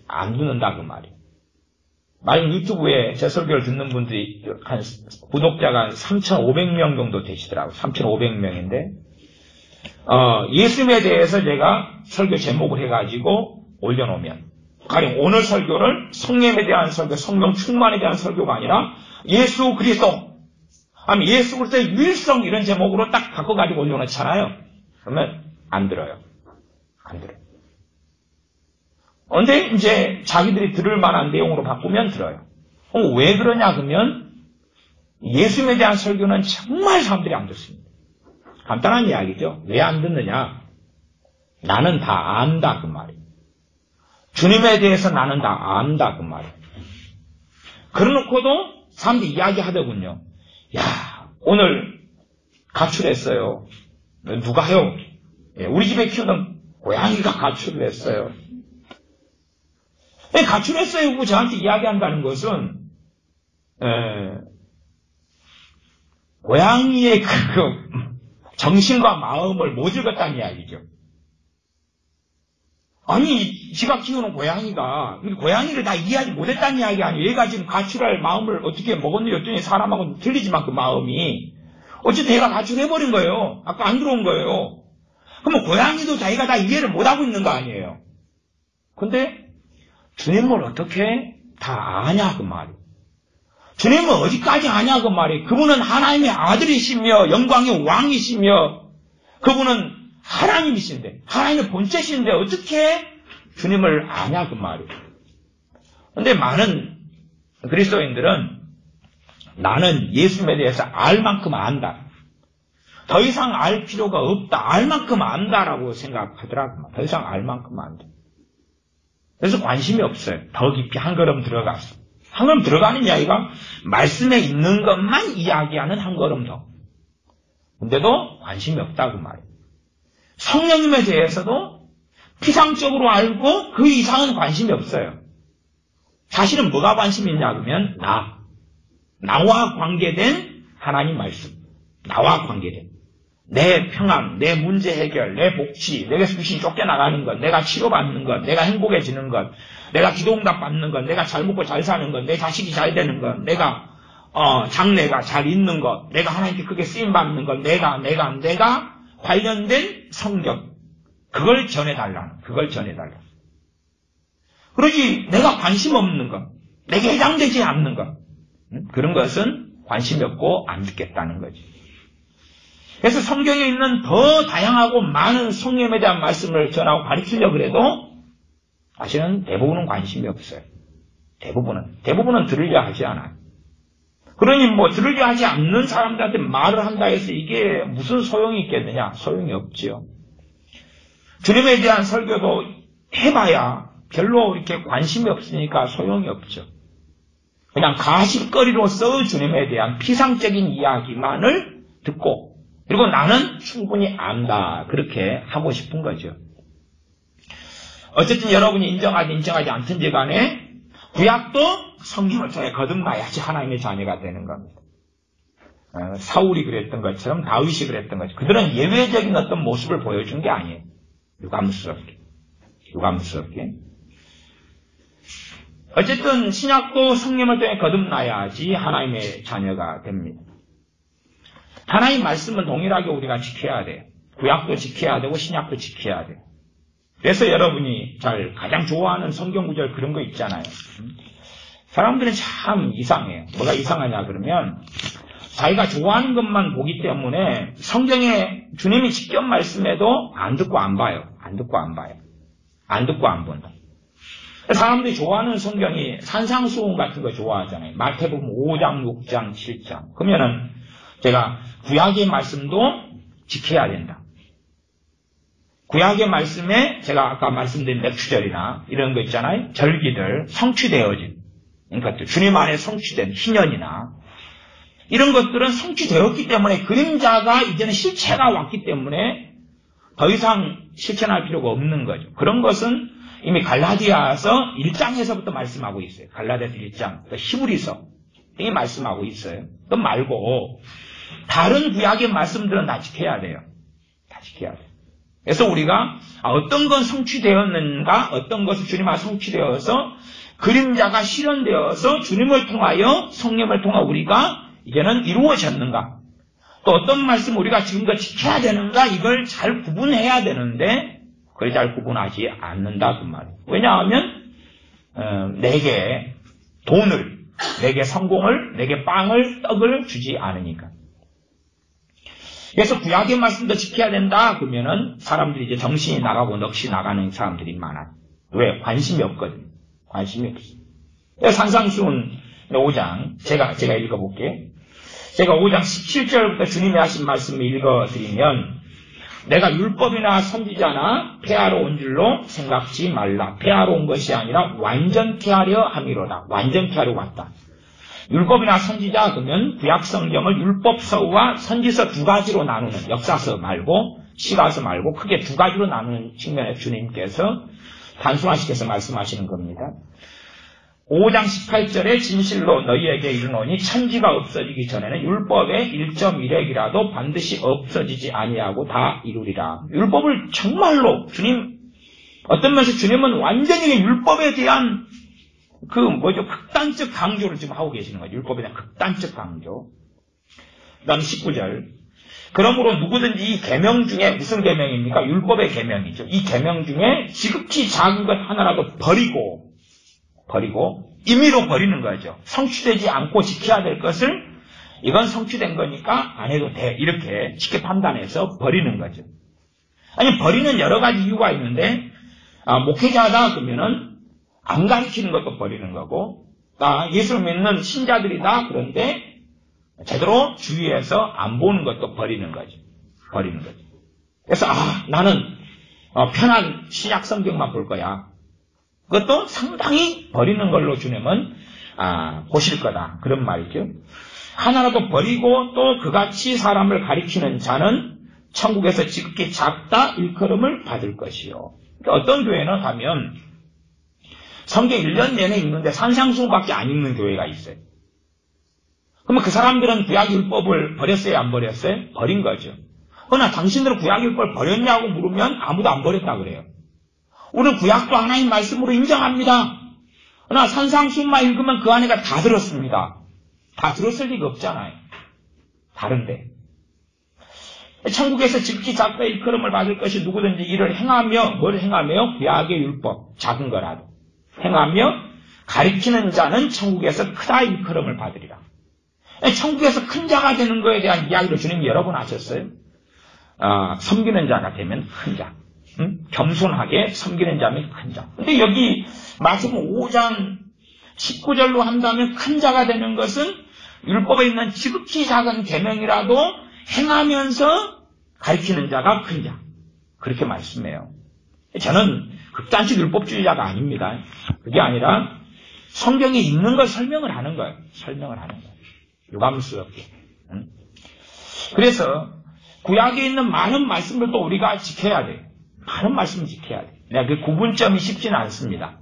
안 듣는다 그 말이에요. 만약 유튜브에 제 설교를 듣는 분들이 구독자가 3,500명 정도 되시더라고요. 3,500명인데 예수님에 대해서 제가 설교 제목을 해가지고 올려놓으면 가령 오늘 설교를 성령에 대한 설교, 성령 충만에 대한 설교가 아니라 예수 그리스도 아니면 예수 그리스도의 유일성 이런 제목으로 딱 바꿔가지고 올려놓잖아요. 그러면 안 들어요. 근데 이제 자기들이 들을 만한 내용으로 바꾸면 들어요. 왜 그러냐 그러면 예수님에 대한 설교는 정말 사람들이 안 듣습니다. 간단한 이야기죠. 왜 안 듣느냐? 나는 다 안다 그 말이에요. 주님에 대해서 나는 다 안다 그 말이에요. 그러놓고도 사람들이 이야기하더군요. 야, 오늘 가출했어요. 누가요? 우리 집에 키우던 고양이가 가출을 했어요. 가출했어요. 그거 저한테 이야기한다는 것은 고양이의 그 정신과 마음을 못 읽었다는 이야기죠. 아니, 지가 키우는 고양이가 고양이를 다 이해하지 못했다는 이야기 아니에요. 얘가 지금 가출할 마음을 어떻게 먹었는지 어쩌니 사람하고는 틀리지만 그 마음이 어쨌든 얘가 가출해버린 거예요. 아까 안 들어온 거예요. 그러면 고양이도 자기가 다 이해를 못하고 있는 거 아니에요. 근데 주님을 어떻게 다 아냐 그 말이에요. 주님은 어디까지 아냐 그 말이에요. 그분은 하나님의 아들이시며 영광의 왕이시며 그분은 하나님이신데, 하나님의 본체신데 어떻게 주님을 아냐 그 말이에요. 그런데 많은 그리스도인들은 나는 예수님에 대해서 알 만큼 안다. 더 이상 알 필요가 없다. 알 만큼 안다라고 생각하더라고요. 더 이상 알 만큼 안다. 그래서 관심이 없어요. 더 깊이 한 걸음 들어가서. 한 걸음 들어가는 이야기가 말씀에 있는 것만 이야기하는 한 걸음 더. 근데도 관심이 없다고 말이에요. 성령님에 대해서도 피상적으로 알고 그 이상은 관심이 없어요. 사실은 뭐가 관심이 있냐 그러면 나와 관계된 하나님 말씀. 나와 관계된. 내 평안, 내 문제 해결, 내 복지, 내가 수시 쫓겨나가는 것, 내가 치료받는 것, 내가 행복해지는 것, 내가 기도응답 받는 것, 내가 잘 먹고 잘 사는 것, 내 자식이 잘 되는 것, 내가 장래가 잘 있는 것, 내가 하나님께 크게 쓰임받는 것, 내가 관련된 성경. 그걸 전해달라. 그러지 내가 관심 없는 것, 내게 해당되지 않는 것, 그런 것은 관심이 없고 안 듣겠다는 거지. 그래서 성경에 있는 더 다양하고 많은 성령에 대한 말씀을 전하고 가르치려고 해도 사실은 대부분은 관심이 없어요. 대부분은 들으려 하지 않아요. 그러니 들으려 하지 않는 사람들한테 말을 한다 해서 이게 무슨 소용이 있겠느냐? 소용이 없지요. 주님에 대한 설교도 해봐야 별로 이렇게 관심이 없으니까 소용이 없죠. 그냥 가십거리로서 주님에 대한 피상적인 이야기만을 듣고 그리고 나는 충분히 안다. 그렇게 하고 싶은 거죠. 어쨌든 여러분이 인정하지 않든지 간에 구약도 성경을 통해 거듭나야지 하나님의 자녀가 되는 겁니다. 사울이 그랬던 것처럼 다윗이 그랬던 것처럼 그들은 예외적인 어떤 모습을 보여준 게 아니에요. 유감스럽게. 어쨌든 신약도 성령을 통해 거듭나야지 하나님의 자녀가 됩니다. 하나님 말씀은 동일하게 우리가 지켜야 돼요. 구약도 지켜야 되고 신약도 지켜야 돼요. 그래서 여러분이 가장 좋아하는 성경 구절 그런 거 있잖아요. 사람들은 참 이상해요. 뭐가 이상하냐 그러면 자기가 좋아하는 것만 보기 때문에 성경에 주님이 직접 말씀해도 안 듣고 안 봐요. 안 듣고 안 본다. 사람들이 좋아하는 성경이 산상수훈 같은 거 좋아하잖아요. 마태복음 5장, 6장, 7장. 그러면은 제가 구약의 말씀도 지켜야 된다. 구약의 말씀에 제가 아까 말씀드린 맥주절이나 이런 거 있잖아요. 절기들 성취되어진 그러니까 주님 안에 성취된 희년이나 이런 것들은 성취되었기 때문에 그림자가 이제는 실체가 왔기 때문에 더 이상 실천할 필요가 없는 거죠. 그런 것은 이미 갈라디아서 1장에서부터 말씀하고 있어요. 갈라디아서 1장, 또 히브리서 이 말씀하고 있어요. 그 말고 다른 구약의 말씀들은 다 지켜야 돼요. 그래서 우리가 어떤 건 성취되었는가, 어떤 것은 주님 안에 성취되어서 그림자가 실현되어서 주님을 통하여 성령을 통하 우리가 이제는 이루어졌는가, 또 어떤 말씀 우리가 지금껏 지켜야 되는가, 이걸 잘 구분해야 되는데 그걸 잘 구분하지 않는다 그 말이에요. 왜냐하면 내게 돈을, 내게 성공을, 내게 빵을, 떡을 주지 않으니까. 그래서 구약의 말씀도 지켜야 된다 그러면은 사람들이 이제 정신이 나가고 넋이 나가는 사람들이 많아요. 왜? 관심이 없거든요. 관심이 없어요. 산상수훈 5장 제가 읽어볼게요. 제가 5장 17절부터 주님이 하신 말씀을 읽어드리면, 내가 율법이나 선지자나 폐하러 온 줄로 생각지 말라. 폐하러 온 것이 아니라 완전케 하려 함이로다. 완전케 하려 왔다. 율법이나 선지자 그러면 구약 성경을 율법서와 선지서 두 가지로 나누는, 역사서 말고 시가서 말고 크게 두 가지로 나누는 측면에 주님께서 단순화시켜서 말씀하시는 겁니다. 5장 18절에 진실로 너희에게 이르노니 천지가 없어지기 전에는 율법의 1.1획이라도 반드시 없어지지 아니하고 다 이루리라. 율법을 정말로 어떤 면에서 주님은 완전히 율법에 대한 극단적 강조를 지금 하고 계시는 거죠. 율법에 대한 극단적 강조. 그 다음 19절. 그러므로 누구든지 이 계명 중에, 무슨 계명입니까? 율법의 계명이죠. 이 계명 중에 지극히 작은 것 하나라도 버리고 임의로 버리는 거죠. 성취되지 않고 지켜야 될 것을 이건 성취된 거니까 안 해도 돼. 이렇게 쉽게 판단해서 버리는 거죠. 아니, 버리는 여러 가지 이유가 있는데, 목회자다 그러면은 안 가르치는 것도 버리는 거고, 예수를 믿는 신자들이다 그런데 제대로 주위에서 안 보는 것도 버리는 거죠. 버리는 거죠. 그래서 나는 편한 신약 성경만 볼 거야. 그것도 상당히 버리는 걸로 주님은 보실 거다. 그런 말이죠. 하나라도 버리고 또 그같이 사람을 가리키는 자는 천국에서 지극히 작다 일컬음을 받을 것이요. 그러니까 어떤 교회는 가면 성경 1년 내내 읽는데 산상수훈밖에 안 읽는 교회가 있어요. 그러면 그 사람들은 구약율법을 버렸어요? 안 버렸어요? 버린 거죠. 그러나 당신들은 구약율법을 버렸냐고 물으면 아무도 안 버렸다 그래요. 우리는 구약도 하나님 말씀으로 인정합니다. 그러나 산상수훈만 읽으면 그 안에가 다 들었습니다. 다 들었을 리가 없잖아요. 다른데. 천국에서 지극히 작다 일컬음을 받을 것이 누구든지 이를 행하며, 뭘 행하며? 구약의 율법, 작은 거라도 행하며 가리키는 자는 천국에서 크다 일컬음을 받으리라. 천국에서 큰 자가 되는 것에 대한 이야기를 주님이 여러 번 하셨어요. 섬기는 자가 되면 큰 자. 겸손하게 섬기는 자면 큰 자. 근데 여기 마지막 5장 19절로 한다면 큰 자가 되는 것은 율법에 있는 지극히 작은 계명이라도 행하면서 가르치는 자가 큰 자. 그렇게 말씀해요. 저는 극단식 율법주의자가 아닙니다. 그게 아니라 성경에 있는 걸 설명을 하는 거예요. 설명을 하는 거예요. 유감스럽게. 그래서 구약에 있는 많은 말씀을 또 우리가 지켜야 돼요. 많은 말씀을 지켜야 돼요. 그 구분점이 쉽지는 않습니다.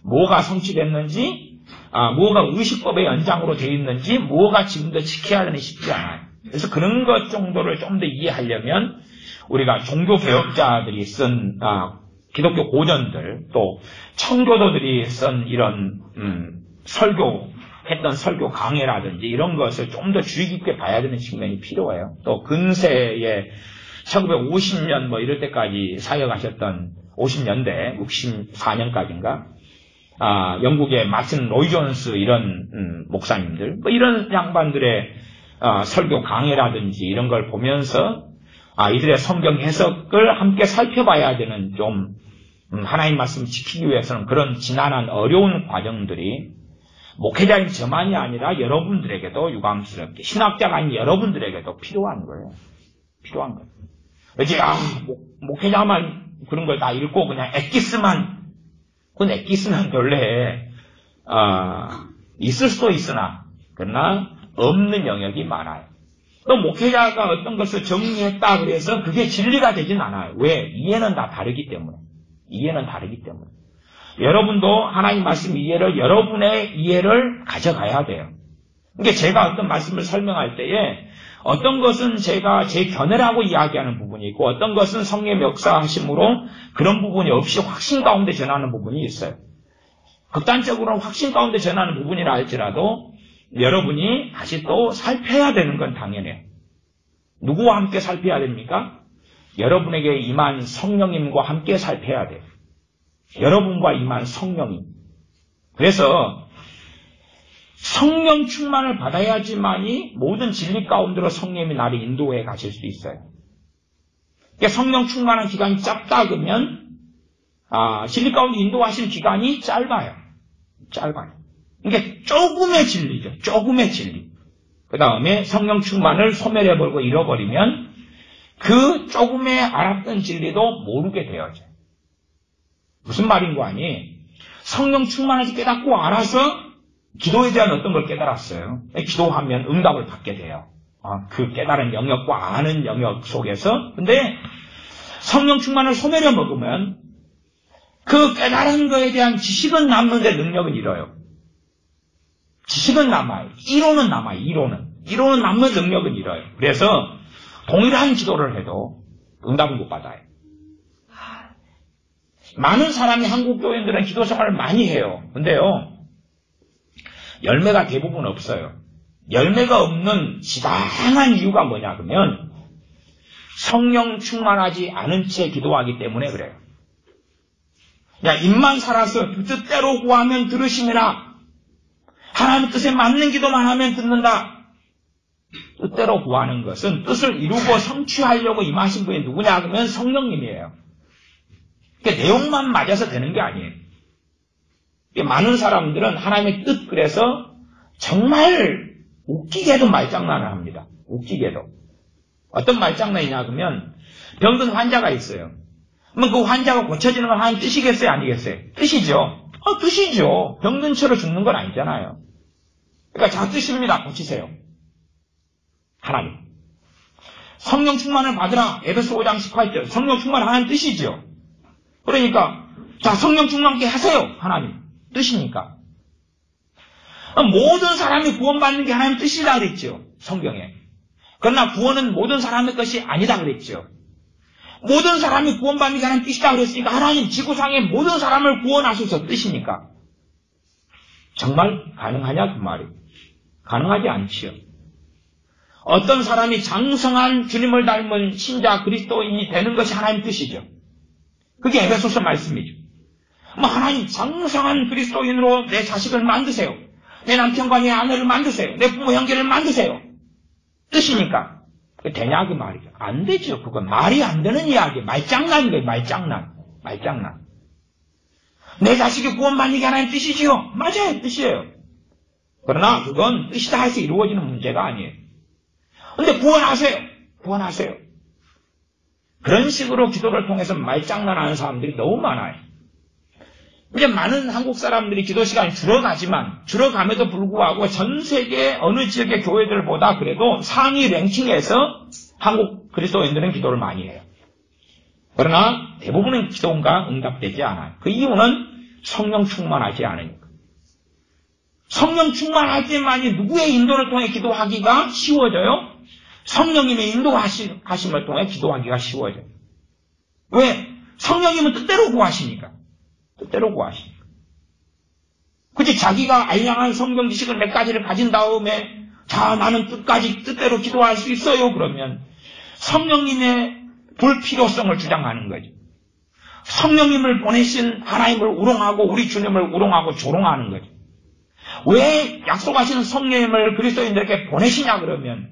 뭐가 성취됐는지, 뭐가 의식법의 연장으로 되어 있는지, 뭐가 지금도 지켜야 하는 쉽지 않아요. 그래서 그런 것 정도를 좀 더 이해하려면 우리가 종교 개혁자들이 쓴 기독교 고전들, 또 청교도들이 쓴 이런 설교했던 설교 강해라든지 이런 것을 좀 더 주의 깊게 봐야 되는 측면이 필요해요. 또 근세에 1950년 뭐 이럴 때까지 사역하셨던 50년대 64년까지인가 영국의 마틴 로이 존스 이런 목사님들 뭐 이런 양반들의 설교 강해라든지 이런 걸 보면서 이들의 성경 해석을 함께 살펴봐야 되는 좀 하나님 말씀 지키기 위해서는 그런 지난한 어려운 과정들이 목회자인 저만이 아니라 여러분들에게도 유감스럽게 신학자가 아닌 여러분들에게도 필요한 거예요. 필요한 거예요. 그렇지 목회자만 그런 걸 다 읽고 그냥 엑기스만 그건 엑기스는 원래 있을 수도 있으나 그러나 없는 영역이 많아요. 또 목회자가 어떤 것을 정리했다 그래서 그게 진리가 되진 않아요. 왜? 이해는 다 다르기 때문에. 이해는 다르기 때문에. 여러분도 하나님 말씀 이해를 여러분의 이해를 가져가야 돼요. 그러니까 제가 어떤 말씀을 설명할 때에 어떤 것은 제가 제 견해라고 이야기하는 부분이 있고 어떤 것은 성령의 역사하심으로 그런 부분이 없이 확신 가운데 전하는 부분이 있어요. 극단적으로는 확신 가운데 전하는 부분이라 할지라도 여러분이 다시 또 살펴야 되는 건 당연해요. 누구와 함께 살펴야 됩니까? 여러분에게 임한 성령님과 함께 살펴야 돼요. 여러분과 임한 성령님. 그래서 성령 충만을 받아야지만이 모든 진리 가운데로 성령님이 나를 인도해 가실 수 있어요. 그러니까 성령 충만한 기간이 짧다 그러면 진리 가운데 인도하신 기간이 짧아요. 그러니까 조금의 진리죠. 조금의 진리. 그 다음에 성령 충만을 소멸해버리고 잃어버리면 그 조금의 알았던 진리도 모르게 되어져요. 무슨 말인 거 아니? 성령 충만하지 깨닫고 알아서 기도에 대한 어떤 걸 깨달았어요. 기도하면 응답을 받게 돼요. 그 깨달은 영역과 아는 영역 속에서. 근데 성령 충만을 소멸해 먹으면 그 깨달은 거에 대한 지식은 남는데 능력은 잃어요. 지식은 남아요. 이론은 남아요. 이론은 남는 능력은 잃어요. 그래서 동일한 기도를 해도 응답은 못 받아요. 많은 사람이 한국 교인들은 기도 생활을 많이 해요. 근데요, 열매가 대부분 없어요. 열매가 없는 지당한 이유가 뭐냐 그러면 성령 충만하지 않은 채 기도하기 때문에 그래요. 그냥 입만 살아서 그 뜻대로 구하면 들으시니라. 하나님 뜻에 맞는 기도만 하면 듣는다. 뜻대로 구하는 것은 뜻을 이루고 성취하려고 임하신 분이 누구냐 하면 성령님이에요. 그러니까 내용만 맞아서 되는 게 아니에요. 많은 사람들은 하나님의 뜻 그래서 정말 웃기게도 말장난을 합니다. 웃기게도. 어떤 말장난이냐 그러면 병든 환자가 있어요. 그러면 그 환자가 고쳐지는 건 하나님 뜻이겠어요? 아니겠어요? 뜻이죠. 뜻이죠. 병든 채로 죽는 건 아니잖아요. 그러니까 자 뜻입니다. 고치세요. 하나님. 성령 충만을 받으라. 에베소 5장 18절. 성령 충만은 하나님 뜻이죠. 그러니까 자 성령 충만케 하세요. 하나님. 뜻이니까. 모든 사람이 구원받는 게 하나님 뜻이다 그랬죠. 성경에. 그러나 구원은 모든 사람의 것이 아니다 그랬죠. 모든 사람이 구원받는 게 하나님 뜻이다 그랬으니까 하나님 지구상의 모든 사람을 구원하소서 뜻이니까. 정말 가능하냐 그 말이. 가능하지 않지요. 어떤 사람이 장성한 주님을 닮은 신자 그리스도인이 되는 것이 하나님 뜻이죠. 그게 에베소서 말씀이죠. 하나님 장성한 그리스도인으로 내 자식을 만드세요. 내 남편과 내 아내를 만드세요. 내 부모 형제를 만드세요. 뜻이니까. 되냐 그 말이죠. 안 되죠. 그건 말이 안 되는 이야기. 말장난인 거예요. 말장난. 내 자식이 구원받는 게 하나님 뜻이지요. 맞아요. 뜻이에요. 그러나 그건 뜻이다 해서 이루어지는 문제가 아니에요. 근데 구원하세요. 그런 식으로 기도를 통해서 말장난하는 사람들이 너무 많아요. 이제 많은 한국 사람들이 기도 시간이 줄어감에도 불구하고 전 세계 어느 지역의 교회들보다 그래도 상위 랭킹에서 한국 그리스도인들은 기도를 많이 해요. 그러나 대부분의 기도가 응답되지 않아요. 그 이유는 성령 충만하지 않으니까. 성령 충만할 때만이 누구의 인도를 통해 기도하기가 쉬워져요? 성령님의 인도하심을 통해 기도하기가 쉬워져요. 왜? 성령님은 뜻대로 구하시니까. 그치, 자기가 알량한 성경 지식을 몇 가지를 가진 다음에, 자, 나는 뜻대로 기도할 수 있어요. 그러면 성령님의 불필요성을 주장하는 거죠. 성령님을 보내신 하나님을 우롱하고 우리 주님을 우롱하고 조롱하는 거죠. 왜 약속하시는 성령님을 그리스도인들에게 보내시냐 그러면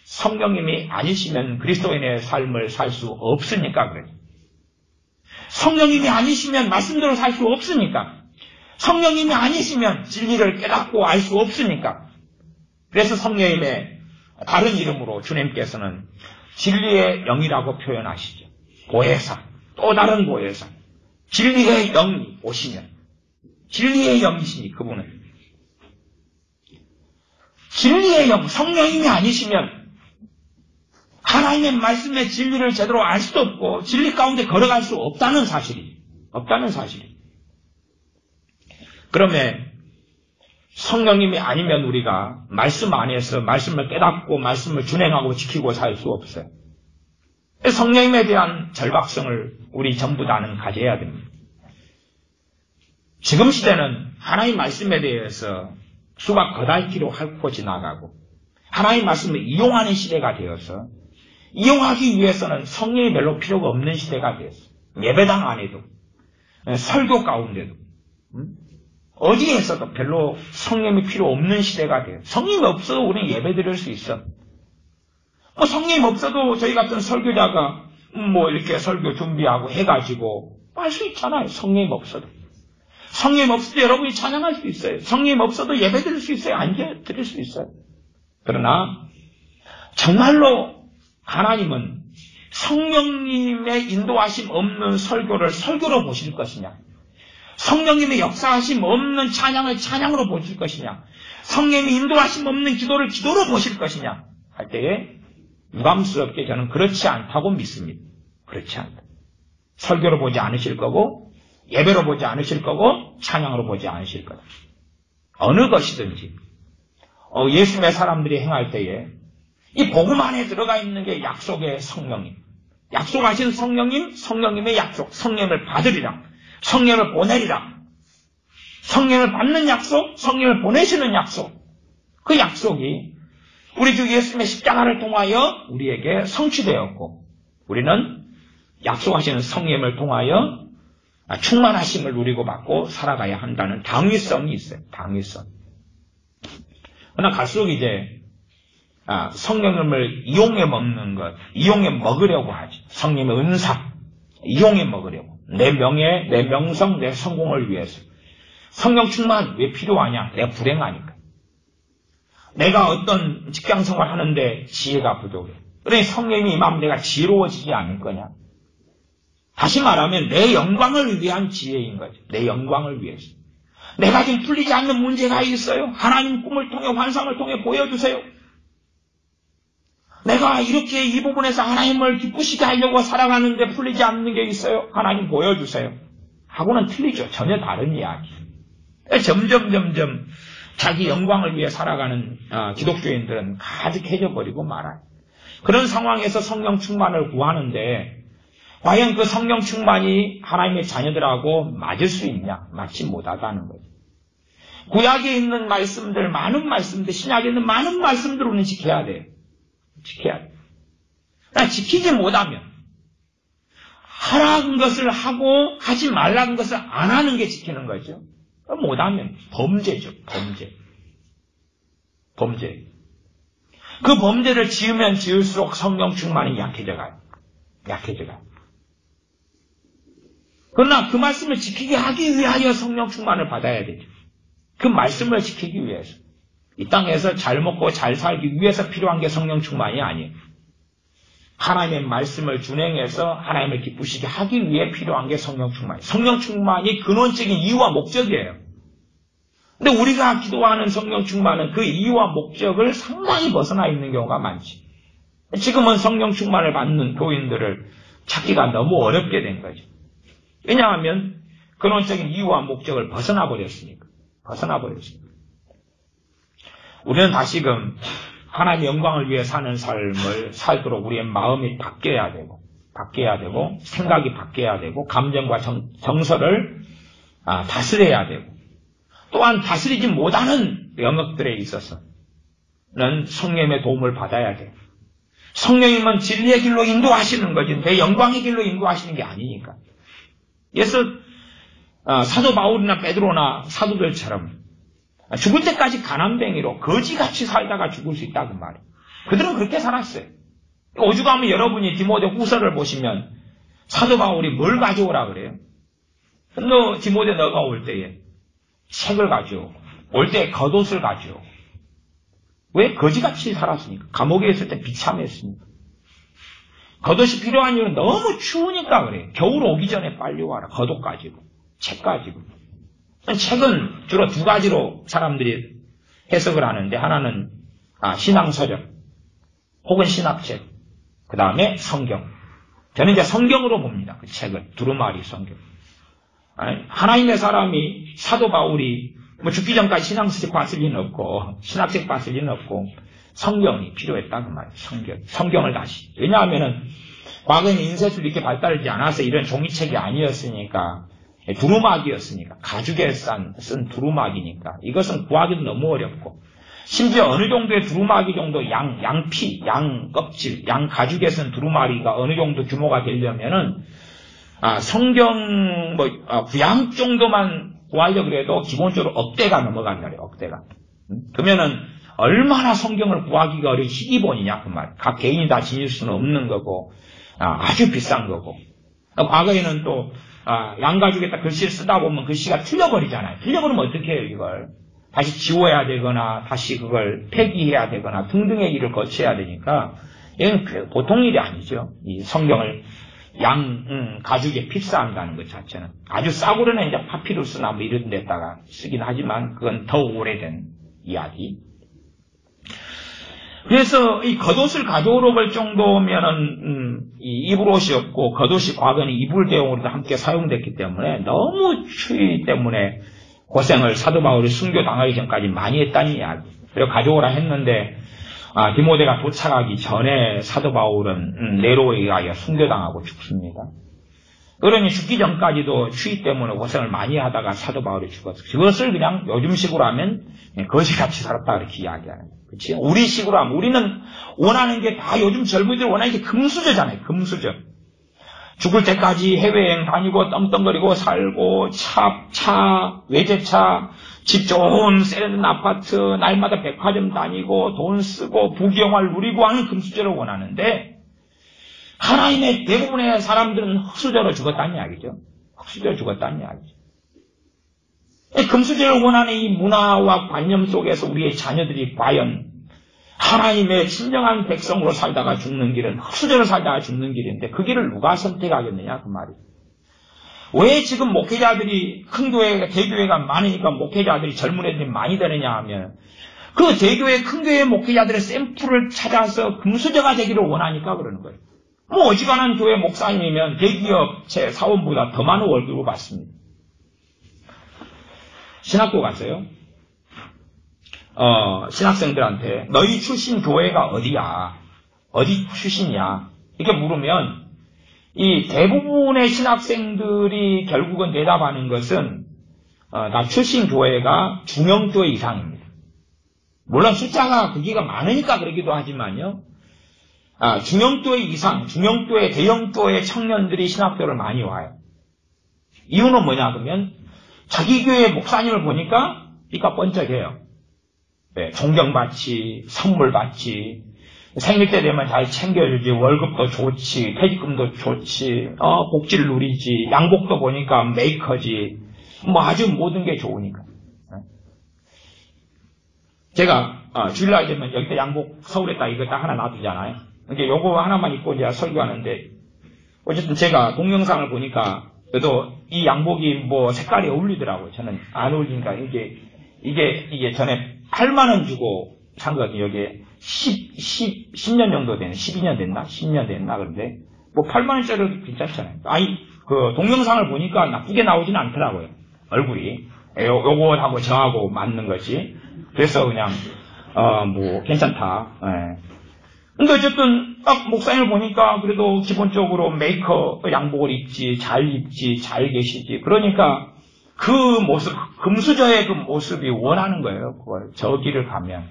성령님이 아니시면 그리스도인의 삶을 살 수 없으니까 그래요. 성령님이 아니시면 말씀대로 살 수 없으니까. 성령님이 아니시면 진리를 깨닫고 알 수 없으니까. 그래서 성령님의 다른 이름으로 주님께서는 진리의 영이라고 표현하시죠. 보혜사, 또 다른 보혜사. 진리의 영이 오시면, 진리의 영이시니 그분은. 진리의 영, 성령님이 아니시면 하나님의 말씀의 진리를 제대로 알 수도 없고 진리 가운데 걸어갈 수 없다는 사실이. 그러면 성령님이 아니면 우리가 말씀 안에서 말씀을 깨닫고 말씀을 준행하고 지키고 살 수 없어요. 성령님에 대한 절박성을 우리 전부 다는 가져야 됩니다. 지금 시대는 하나님 말씀에 대해서 수가 거달기로 핥고 지나가고 하나님 말씀을 이용하는 시대가 되어서 이용하기 위해서는 성령이 별로 필요가 없는 시대가 되었어요. 예배당 안에도 설교 가운데도 어디에서도 별로 성령이 필요 없는 시대가 돼요. 성령이 없어도 우리는 예배 드릴 수 있어. 성령이 없어도 저희 같은 설교자가 이렇게 설교 준비하고 해가지고 할 수 있잖아요. 성령이 없어도. 성령이 없어도 여러분이 찬양할 수 있어요. 성령이 없어도 예배 드릴 수 있어요. 앉아 드릴 수 있어요. 그러나 정말로 하나님은 성령님의 인도하심 없는 설교를 설교로 보실 것이냐, 성령님의 역사하심 없는 찬양을 찬양으로 보실 것이냐, 성령님의 인도하심 없는 기도를 기도로 보실 것이냐 할 때에 유감스럽게 저는 그렇지 않다고 믿습니다. 그렇지 않다. 설교로 보지 않으실 거고 예배로 보지 않으실 거고 찬양으로 보지 않으실 거다. 어느 것이든지 예수님의 사람들이 행할 때에 이 복음 안에 들어가 있는 게 약속의 성령님, 약속하신 성령님, 성령님의 약속, 성령을 받으리라, 성령을 보내리라, 성령을 받는 약속, 성령을 보내시는 약속, 그 약속이 우리 주 예수님의 십자가를 통하여 우리에게 성취되었고 우리는 약속하시는 성령을 통하여 충만하심을 누리고 받고 살아가야 한다는 당위성이 있어요. 당위성. 그러나 갈수록 이제 성령님을 이용해 먹는 것, 이용해 먹으려고 하지. 성령의 은사, 이용해 먹으려고. 내 명예, 내 명성, 내 성공을 위해서. 성령 충만 왜 필요하냐? 내가 불행하니까. 내가 어떤 직장생활 하는데 지혜가 부족해. 그러니 성령님이 임하면 내가 지혜로워지지 않을 거냐? 다시 말하면 내 영광을 위한 지혜인 거죠. 내 영광을 위해서. 내가 지금 풀리지 않는 문제가 있어요. 하나님 꿈을 통해 환상을 통해 보여주세요. 내가 이렇게 이 부분에서 하나님을 기쁘시게 하려고 살아가는데 풀리지 않는 게 있어요. 하나님 보여주세요. 하고는 틀리죠. 전혀 다른 이야기. 점점 자기 영광을 위해 살아가는 기독교인들은 가득해져 버리고 말아요. 그런 상황에서 성령 충만을 구하는데 과연 그 성령 충만이 하나님의 자녀들하고 맞을 수 있냐? 맞지 못하다는 거죠. 구약에 있는 말씀들, 많은 말씀들, 신약에 있는 많은 말씀들을 우리는 지켜야 돼요. 지켜야 돼요. 지키지 못하면 하라는 것을 하고 하지 말라는 것을 안 하는 게 지키는 거죠. 못하면 범죄죠. 범죄. 그 범죄를 지으면 지을수록 성령 충만이 약해져 가요. 그러나 그 말씀을 지키게 하기 위하여 성령 충만을 받아야 되죠. 그 말씀을 지키기 위해서. 이 땅에서 잘 먹고 잘 살기 위해서 필요한 게 성령 충만이 아니에요. 하나님의 말씀을 준행해서 하나님을 기쁘시게 하기 위해 필요한 게 성령 충만이에요. 성령 충만이 근원적인 이유와 목적이에요. 근데 우리가 기도하는 성령 충만은 그 이유와 목적을 상당히 벗어나 있는 경우가 많지. 지금은 성령 충만을 받는 교인들을 찾기가 너무 어렵게 된 거죠. 왜냐하면 근원적인 이유와 목적을 벗어나 버렸으니까. 우리는 다시금 하나님의 영광을 위해 사는 삶을 살도록 우리의 마음이 바뀌어야 되고 생각이 바뀌어야 되고 감정과 정서를 다스려야 되고 또한 다스리지 못하는 영역들에 있어서는 성령의 도움을 받아야 돼요. 성령님은 진리의 길로 인도하시는 거지 내 영광의 길로 인도하시는 게 아니니까. 그래서 사도 바울이나 베드로나 사도들처럼 죽을 때까지 가난뱅이로 거지같이 살다가 죽을 수 있다고 말이에요. 그들은 그렇게 살았어요. 오죽하면 여러분이 디모데 후서를 보시면 사도 바울이 뭘 가져오라 그래요? 너 디모데 너가 올 때에 책을 가져오고 올 때에 겉옷을 가져오고 왜? 거지같이 살았으니까. 감옥에 있을 때 비참했으니까. 겉옷이 필요한 이유는 너무 추우니까 그래요. 겨울 오기 전에 빨리 와라. 겉옷 가지고 책 가지고. 책은 주로 두 가지로 사람들이 해석을 하는데 하나는 신앙서적 혹은 신학책 그 다음에 성경. 저는 이제 성경으로 봅니다. 그 책을 두루마리 성경. 하나님의 사람이 사도 바울이 죽기 전까지 신앙책 봤을 리는 없고 신학책 봤을 리는 없고 성경이 필요했다 그 말이에요. 성경을 다시. 왜냐하면은 과거에는 인쇄술이 이렇게 발달하지 않아서 이런 종이책이 아니었으니까 두루마기였으니까 가죽에 쓴 두루마기니까 이것은 구하기도 너무 어렵고 심지어 어느 정도의 두루마기 정도 양피, 양껍질, 양가죽에 쓴 두루마리가 어느 정도 규모가 되려면은 성경 구약 정도만 구하려고 해도 기본적으로 억대가 넘어간다 그래요. 억대가. 그러면은 얼마나 성경을 구하기가 어려운 희귀본이냐 그 말. 각 개인이 다 지닐 수는 없는 거고 아주 비싼 거고. 과거에는 또 양가죽에다 글씨를 쓰다 보면 글씨가 틀려버리잖아요. 틀려버리면 어떻게 해요 이걸. 다시 지워야 되거나 다시 그걸 폐기해야 되거나 등등의 일을 거쳐야 되니까 이건 보통 일이 아니죠. 이 성경을 가죽에 핍사한다는 것 자체는. 아주 싸구려는 이제 파피루스나 뭐 이런 데다가 쓰긴 하지만 그건 더 오래된 이야기. 그래서 이 겉옷을 가져오러 갈 정도면은 입을 옷이 없고 겉옷이 과거에는 이불 대용으로도 함께 사용됐기 때문에 너무 추위 때문에 고생을 사도 바울이 순교당하기 전까지 많이 했다는 이야기. 그리고 가져오라 했는데 디모데가 도착하기 전에 사도 바울은 네로에 의하여 순교당하고 죽습니다. 그러니 죽기 전까지도 추위 때문에 고생을 많이 하다가 사도 바울이 죽었어요. 그것을 그냥 요즘식으로 하면 거지같이 살았다 이렇게 이야기하는 거예요. 그치? 우리식으로 하면 우리는 원하는 게 다 요즘 젊은이들 원하는 게 금수저잖아요. 금수저. 죽을 때까지 해외여행 다니고 떵떵거리고 살고 외제차, 집 좋은 세련된 아파트, 날마다 백화점 다니고 돈 쓰고 부귀영화를 누리고 하는 금수저를 원하는데 하나님의 대부분의 사람들은 흙수저로 죽었다는 이야기죠. 흙수저로 죽었다는 이야기죠. 금수저를 원하는 이 문화와 관념 속에서 우리의 자녀들이 과연 하나님의 진정한 백성으로 살다가 죽는 길은 흙수저로 살다가 죽는 길인데 그 길을 누가 선택하겠느냐 그 말이에요. 왜 지금 목회자들이 큰 교회가 대교회가 많으니까 목회자들이 젊은 애들이 많이 되느냐 하면 그 대교회 큰 교회 목회자들의 샘플을 찾아서 금수저가 되기를 원하니까 그러는 거예요. 뭐 어지간한 교회 목사님이면 대기업 제 사원보다 더 많은 월급을 받습니다. 신학교 갔어요. 신학생들한테 너희 출신 교회가 어디야? 어디 출신이야? 이렇게 물으면 이 대부분의 신학생들이 결국은 대답하는 것은 나 출신 교회가 중형교회 이상입니다. 물론 숫자가 그기가 많으니까 그러기도 하지만요. 중형교회 이상, 중형교회, 대형교회 청년들이 신학교를 많이 와요. 이유는 뭐냐 그러면 자기 교회 목사님을 보니까 이가 번쩍해요. 네, 존경받지, 선물 받지, 생일 때 되면 잘 챙겨주지, 월급도 좋지, 퇴직금도 좋지, 복지를 누리지, 양복도 보니까 메이커지, 뭐 아주 모든 게 좋으니까. 제가 주일날 되면 여기다 양복 서울에다 이거 딱 하나 놔두잖아요. 이게 요거 하나만 입고 이제 설교하는데 어쨌든 제가 동영상을 보니까 그래도 이 양복이 뭐 색깔이 어울리더라고요. 저는 안 어울리니까 이게 전에 8만 원 주고 산 거거든요. 여기에 10년 정도 되는 12년 됐나? 10년 됐나? 그런데 뭐 8만 원짜리도 괜찮잖아요. 그 동영상을 보니까 나쁘게 나오지는 않더라고요. 얼굴이. 요거하고 저하고 맞는 것이. 그래서 그냥 뭐 괜찮다. 예. 근데 어쨌든 딱 목사님을 보니까 그래도 기본적으로 메이커 양복을 입지, 잘 계시지. 그러니까 그 모습, 금수저의 그 모습이 원하는 거예요. 그걸 저 길을 가면.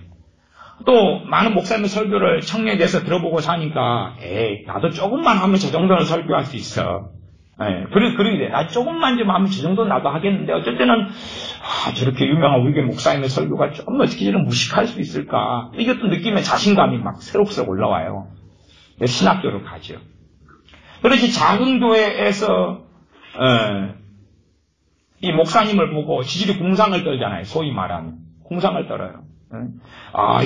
또 많은 목사님의 설교를 청년에 대해서 들어보고 사니까 나도 조금만 하면 저 정도는 설교할 수 있어. 그러게 나 조금만 좀 하면 저 정도는 나도 하겠는데 어쩔 때는 저렇게 유명한 우리 교회 목사님의 설교가 좀 어떻게 저는 무식할 수 있을까. 이것도 느끼면 자신감이 막 새록새록 올라와요. 신학교를 가죠. 그렇지 작은 교회에서 이 목사님을 보고 지지리 공상을 떨잖아요. 소위 말하면 공상을 떨어요.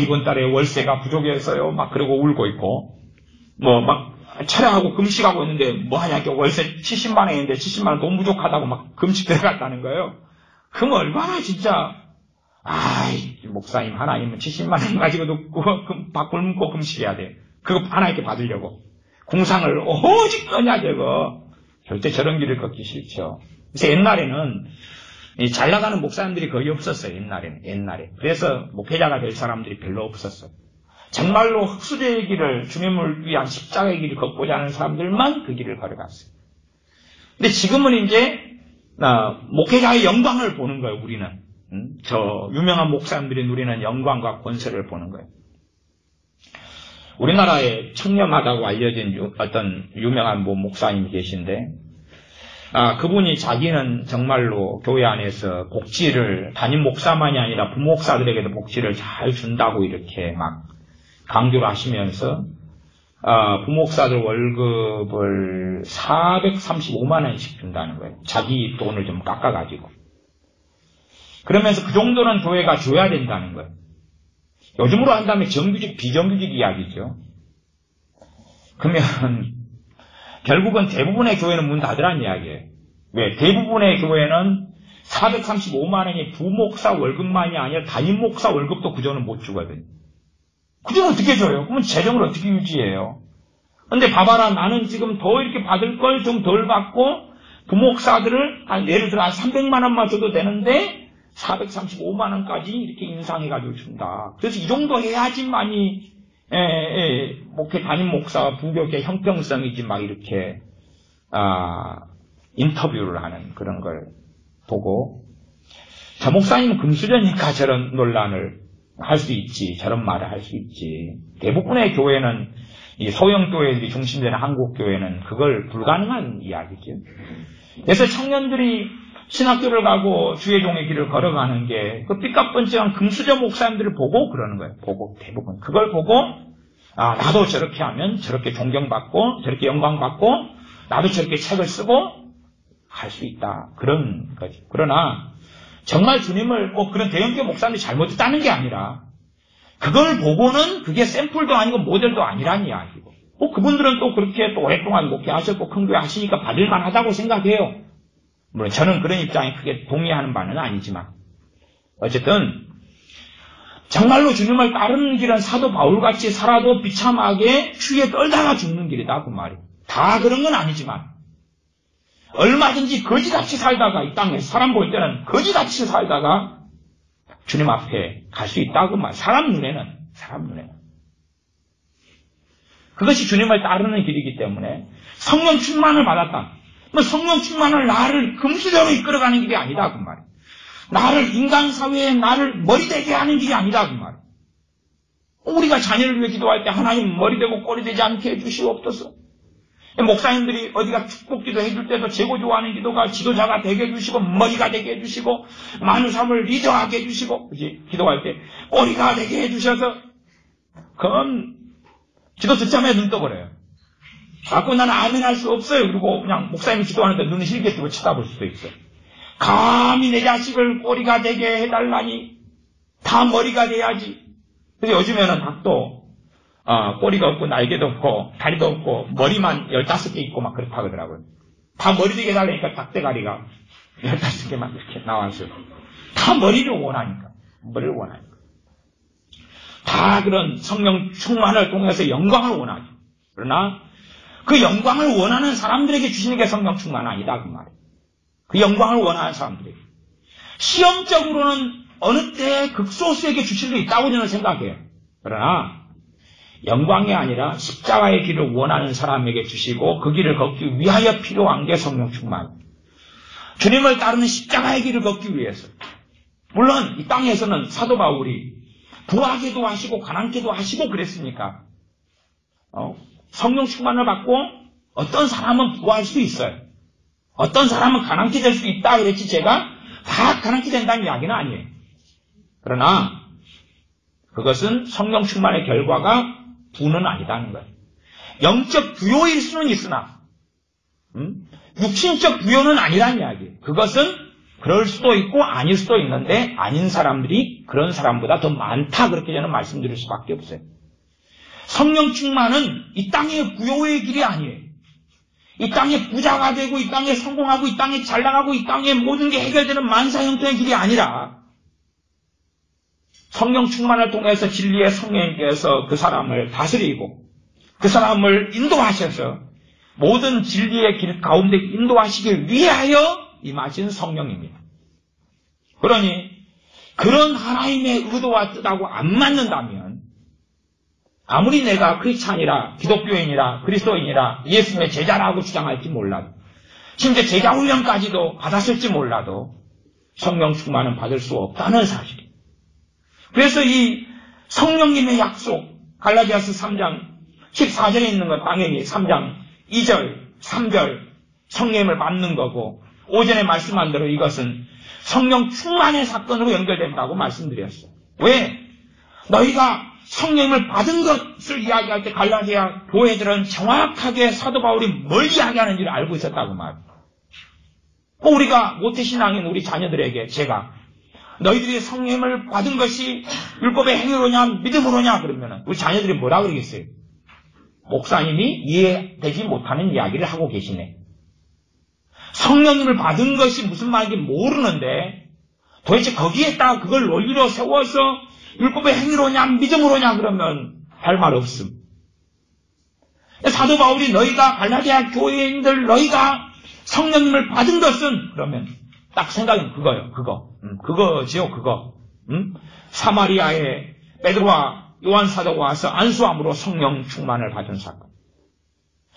이번 달에 월세가 부족해서요. 막 그러고 울고 있고 뭐 막 촬영하고 금식하고 있는데 뭐 하냐 월세 70만 원인데 70만 원 돈 부족하다고 막 금식 들어갔다는 거예요. 그럼 얼마나 진짜 목사님 하나님은 70만 원 가지고도 밥 굶고 금식해야 돼. 그거 하나님께 받으려고 공상을 오직 떠냐 저거. 절대 저런 길을 걷기 싫죠. 그래서 옛날에는 잘 나가는 목사님들이 거의 없었어요. 옛날에. 그래서 목회자가 될 사람들이 별로 없었어요. 정말로 흙수저의 길을 주님을 위한 십자가의 길을 걷고자 하는 사람들만 그 길을 걸어갔어요. 근데 지금은 이제 목회자의 영광을 보는 거예요. 우리는 저 유명한 목사님들이 누리는 영광과 권세를 보는 거예요. 우리나라에 청렴하다고 알려진 어떤 유명한 목사님이 계신데 그분이 자기는 정말로 교회 안에서 복지를 담임 목사만이 아니라 부목사들에게도 복지를 잘 준다고 이렇게 막 강조를 하시면서 부목사들 월급을 435만 원씩 준다는 거예요. 자기 돈을 좀 깎아가지고. 그러면서 그 정도는 교회가 줘야 된다는 거예요. 요즘으로 한다면 정규직, 비정규직 이야기죠. 그러면 결국은 대부분의 교회는 문 닫으라는 이야기예요. 왜? 대부분의 교회는 435만 원이 부목사 월급만이 아니라 담임 목사 월급도 그저는 못 주거든요. 그저는 어떻게 줘요? 그러면 재정을 어떻게 유지해요? 근데 봐봐라, 나는 지금 더 이렇게 받을 걸 좀 덜 받고 부목사들을 예를 들어 한 300만 원만 줘도 되는데 435만 원까지 이렇게 인상해가지고 준다. 그래서 이 정도 해야지만이 목회 담임 목사와 부교계 형평성이지 막 이렇게 인터뷰를 하는 그런 걸 보고 저 목사님은 금수저니까 저런 논란을 할 수 있지, 저런 말을 할 수 있지. 대부분의 교회는 이 소형 교회들이 중심되는 한국 교회는 그걸 불가능한 이야기죠. 그래서 청년들이 신학교를 가고 주의 종의 길을 걸어가는 게 그 삐까뻔쩍한 금수저 목사님들을 보고 그러는 거예요. 보고 대부분 그걸 보고 나도 저렇게 하면 저렇게 존경받고 저렇게 영광받고 나도 저렇게 책을 쓰고 할 수 있다. 그런 거지. 그러나 정말 주님을 꼭 그런 대형교 목사님이 잘못했다는 게 아니라 그걸 보고는 그게 샘플도 아니고 모델도 아니란 이야기고 그분들은 또 그렇게 또 오랫동안 목회하셨고 큰 교회 하시니까 받을만 하다고 생각해요. 물론 저는 그런 입장에 크게 동의하는 바는 아니지만 어쨌든 정말로 주님을 따르는 길은 사도 바울같이 살아도 비참하게 추위에 떨다가 죽는 길이다 그 말이에요. 다 그런 건 아니지만 얼마든지 거지같이 살다가 이 땅에 사람 볼 때는 거지같이 살다가 주님 앞에 갈 수 있다 그 말. 사람 눈에는 그것이 주님을 따르는 길이기 때문에 성령 충만을 받았다. 성령 충만을 나를 금수저로 이끌어가는 길이 아니다 그 말이에요. 나를 인간 사회에 나를 머리 되게 하는 길이 아니다 그 말이에요. 우리가 자녀를 위해 기도할 때 하나님 머리 되고 꼬리 되지 않게 해주시옵소서. 목사님들이 어디가 축복기도 해줄 때도 제고 좋아하는 기도가 지도자가 되게 해주시고 머리가 되게 해주시고 많은 사람을 리더하게 해주시고 그치? 기도할 때 꼬리가 되게 해주셔서 그건 기도 듣자마자 눈 떠버려요. 자꾸 나는 아멘 할 수 없어요. 그리고 그냥 목사님이 기도하는데 눈을 실게 뜨고 쳐다볼 수도 있어요. 감히 내 자식을 꼬리가 되게 해달라니 다 머리가 돼야지. 그래서 요즘에는 닭도 꼬리가 없고 날개도 없고 다리도 없고 머리만 15개 있고 막 그렇다 그러더라고요. 다 머리 되게 해달라니까 닭대가리가 15개만 이렇게 나왔어요. 다 머리를 원하니까. 다 그런 성령 충만을 통해서 영광을 원하죠. 그러나 그 영광을 원하는 사람들에게 주시는 게 성령 충만 아니다 그 말이에요. 그 영광을 원하는 사람들에게. 시험적으로는 어느 때 극소수에게 주실 수 있다고 저는 생각해요. 그러나 영광이 아니라 십자가의 길을 원하는 사람에게 주시고 그 길을 걷기 위하여 필요한 게 성령 충만. 주님을 따르는 십자가의 길을 걷기 위해서. 물론 이 땅에서는 사도 바울이 부하게도 하시고 가난케도 하시고 그랬으니까 성령 충만을 받고 어떤 사람은 부할 수 있어요. 어떤 사람은 가난케 될 수 있다 그랬지 제가 다 가난케 된다는 이야기는 아니에요. 그러나 그것은 성령 충만의 결과가 부는 아니다는 거예요. 영적 부요일 수는 있으나 육신적 부요는 아니라는 이야기예요. 그것은 그럴 수도 있고 아닐 수도 있는데 아닌 사람들이 그런 사람보다 더 많다 그렇게 저는 말씀드릴 수밖에 없어요. 성령 충만은 이 땅의 부요의 길이 아니에요. 이 땅에 부자가 되고 이 땅에 성공하고 이 땅에 잘 나가고 이 땅에 모든 게 해결되는 만사 형통의 길이 아니라 성령 충만을 통해서 진리의 성령님께서 그 사람을 다스리고 그 사람을 인도하셔서 모든 진리의 길 가운데 인도하시기 위하여 임하신 성령입니다. 그러니 그런 하나님의 의도와 뜻하고 안 맞는다면 아무리 내가 크리스찬이라 기독교인이라 그리스도인이라 예수님의 제자라고 주장할지 몰라도 심지어 제자훈련까지도 받았을지 몰라도 성령 충만은 받을 수 없다는 사실이에요. 그래서 이 성령님의 약속 갈라디아서 3장 14절에 있는 건 당연히 3장 2절 3절 성령님을 받는 거고 오전에 말씀한 대로 이것은 성령 충만의 사건으로 연결된다고 말씀드렸어요. 왜? 너희가 성령을 받은 것을 이야기할 때 갈라디아 교회들은 정확하게 사도 바울이 뭘 이야기하는지를 알고 있었다고 말이에요. 우리가 모태신앙인 우리 자녀들에게 제가 너희들이 성령을 받은 것이 율법의 행위로냐 믿음으로냐 그러면 우리 자녀들이 뭐라 그러겠어요? 목사님이 이해되지 못하는 이야기를 하고 계시네. 성령님을 받은 것이 무슨 말인지 모르는데 도대체 거기에다가 그걸 논리로 세워서 율법의 행위로냐 믿음으로냐 그러면 할 말 없음. 사도 바울이 너희가 갈라디아 교회인들 너희가 성령님을 받은 것은 그러면 딱 생각은 그거요. 그거지요. 사마리아에 베드로와 요한 사도가 와서 안수함으로 성령 충만을 받은 사건.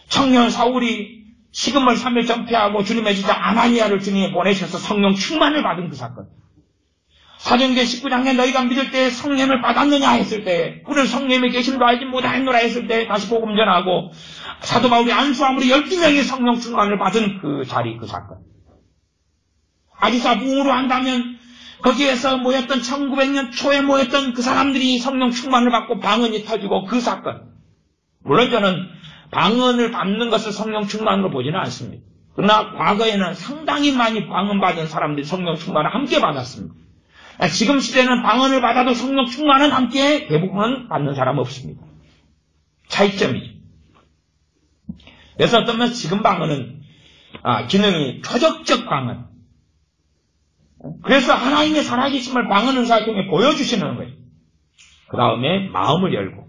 청년 사울이 식음을 3일 전폐하고 주님의 제자 아나니아를 주님이 보내셔서 성령 충만을 받은 그 사건. 사도행전 19장에 너희가 믿을 때 성령을 받았느냐 했을 때, 우리는 성령의 계심도 알지 못하였노라 했을 때 다시 복음 전하고, 사도 바울이 안수함으로 12명의 성령 충만을 받은 그 자리, 그 사건. 아디사 부흥으로 한다면 거기에서 모였던 1900년 초에 모였던 그 사람들이 성령 충만을 받고 방언이 터지고 그 사건. 물론 저는 방언을 받는 것을 성령 충만으로 보지는 않습니다. 그러나 과거에는 상당히 많이 방언 받은 사람들이 성령 충만을 함께 받았습니다. 지금 시대는 방언을 받아도 성령 충만은 함께 대부분은 받는 사람 없습니다. 차이점이죠. 그래서 어떤 면에서 지금 방언은 기능이 표적적 방언. 그래서 하나님의 살아계심을 방언 은사를 통해 보여주시는 거예요. 그 다음에 마음을 열고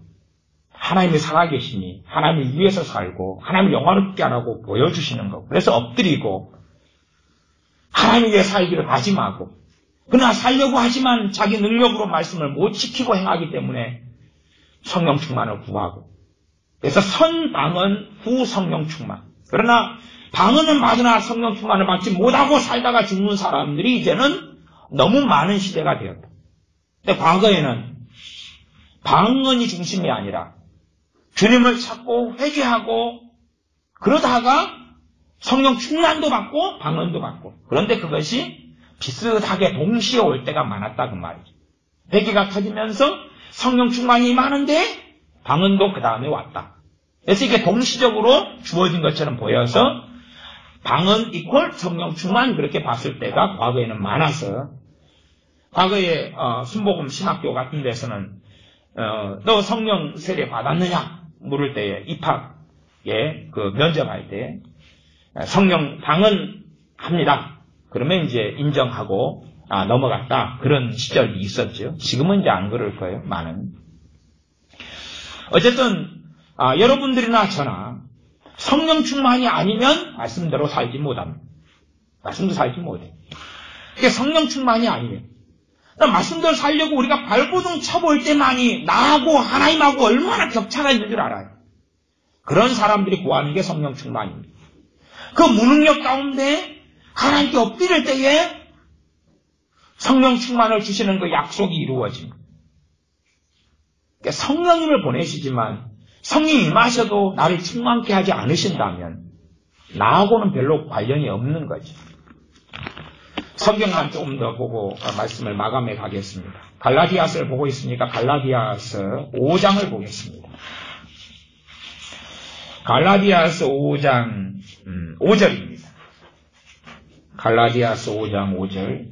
하나님의 살아계심이 하나님을 위해서 살고 하나님을 영화롭게 하라고 보여주시는 거. 그래서 엎드리고 하나님을 위해 살기를 다짐하고, 그러나 살려고 하지만 자기 능력으로 말씀을 못 지키고 행하기 때문에 성령 충만을 구하고, 그래서 선방언 후 성령 충만. 그러나 방언은 받으나 성령 충만을 받지 못하고 살다가 죽는 사람들이 이제는 너무 많은 시대가 되었다. 근데 과거에는 방언이 중심이 아니라 주님을 찾고 회개하고 그러다가 성령 충만도 받고 방언도 받고, 그런데 그것이 비슷하게 동시에 올 때가 많았다 그 말이죠. 회개가 터지면서 성령 충만이 많은데 방언도 그 다음에 왔다. 그래서 이게 동시적으로 주어진 것처럼 보여서 방언 이퀄 성령 충만 그렇게 봤을 때가 과거에는 많아서, 과거에 순복음 신학교 같은 데서는 너 성령 세례 받았느냐 물을 때에 입학에 그 면접할 때 성령 방언 합니다. 그러면 이제 인정하고 넘어갔다. 그런 시절이 있었죠. 지금은 이제 안 그럴 거예요. 많은. 어쨌든 여러분들이나 저나 성령 충만이 아니면 말씀대로 살지 못합니다. 말씀대로 살지 못해요. 그게 성령 충만이 아니에요. 말씀대로 살려고 우리가 발버둥 쳐볼 때만이 나하고 하나님하고 얼마나 격차가 있는 줄 알아요. 그런 사람들이 구하는 게 성령 충만입니다. 그 무능력 가운데 하나님께 엎드릴 때에 성령 충만을 주시는 그 약속이 이루어집니다. 그러니까 성령님을 보내시지만 성령이 임하셔도 나를 충만케 하지 않으신다면 나하고는 별로 관련이 없는 거죠. 성경만 조금 더 보고 말씀을 마감해 가겠습니다. 갈라디아서를 보고 있으니까 갈라디아서 5장을 보겠습니다. 갈라디아서 5장 5절입니다. 갈라디아서 5장 5절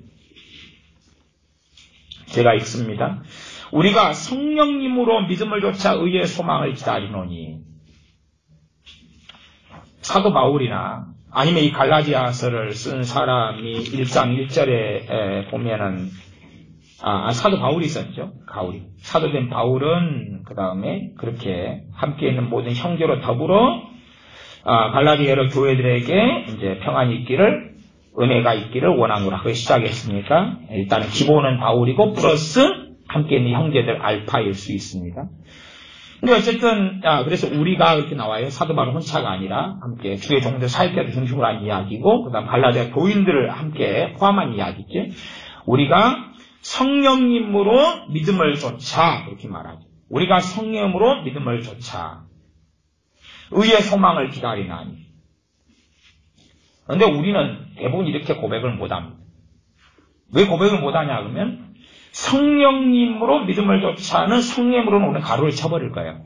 제가 읽습니다. 우리가 성령님으로 믿음을 좇아 의의 소망을 기다리노니, 사도 바울이나 아니면 이 갈라디아서를 쓴 사람이 1장 1절에 보면은 사도 바울이 있었죠. 사도된 바울은 그 다음에 그렇게 함께 있는 모든 형제로 더불어 갈라디아 교회들에게 이제 평안이 있기를, 은혜가 있기를 원하노라. 그 시작했으니까 일단은 기본은 바울이고 플러스 함께 있는 형제들 알파일 수 있습니다. 근데 어쨌든 그래서 우리가 이렇게 나와요. 사도 바울 혼자가 아니라 함께 주의 종들 사역자들 중심으로 한 이야기고, 그다음 갈라디아 교인들을 함께 포함한 이야기죠. 우리가 성령님으로 믿음을 좇아 이렇게 말하죠. 우리가 성령으로 믿음을 좇아 의의 소망을 기다리나니. 그런데 우리는 대부분 이렇게 고백을 못합니다. 왜 고백을 못하냐 그러면 성령님으로 믿음을 좇아는 성령으로는 오늘 가로를 쳐버릴 거예요.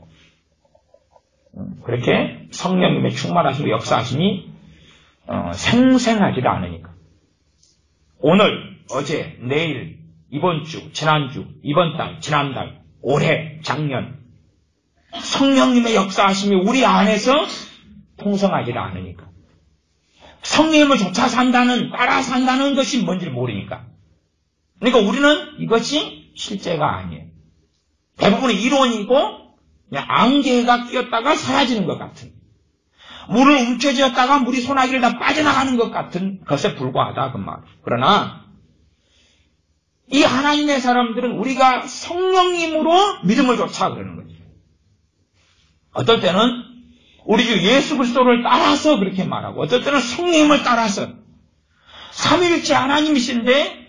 그렇게 성령님의 충만하시고 역사하심이 생생하지도 않으니까. 오늘, 어제, 내일, 이번 주, 지난주, 이번 달, 지난달, 올해, 작년 성령님의 역사하심이 우리 안에서 풍성하지도 않으니까. 성령님을 좇아 산다는, 따라 산다는 것이 뭔지 모르니까. 그러니까 우리는 이것이 실제가 아니에요. 대부분은 이론이고 그냥 안개가 끼었다가 사라지는 것 같은, 물을 움켜쥐었다가 물이 소나기를 다 빠져나가는 것 같은 것에 불과하다 그 말. 그러나 이 하나님의 사람들은 우리가 성령님으로 믿음을 좇아 그러는 거죠. 어떨 때는 우리 주 예수 그리스도를 따라서 그렇게 말하고, 어떨 때는 성령님을 따라서 삼위일체 하나님이신데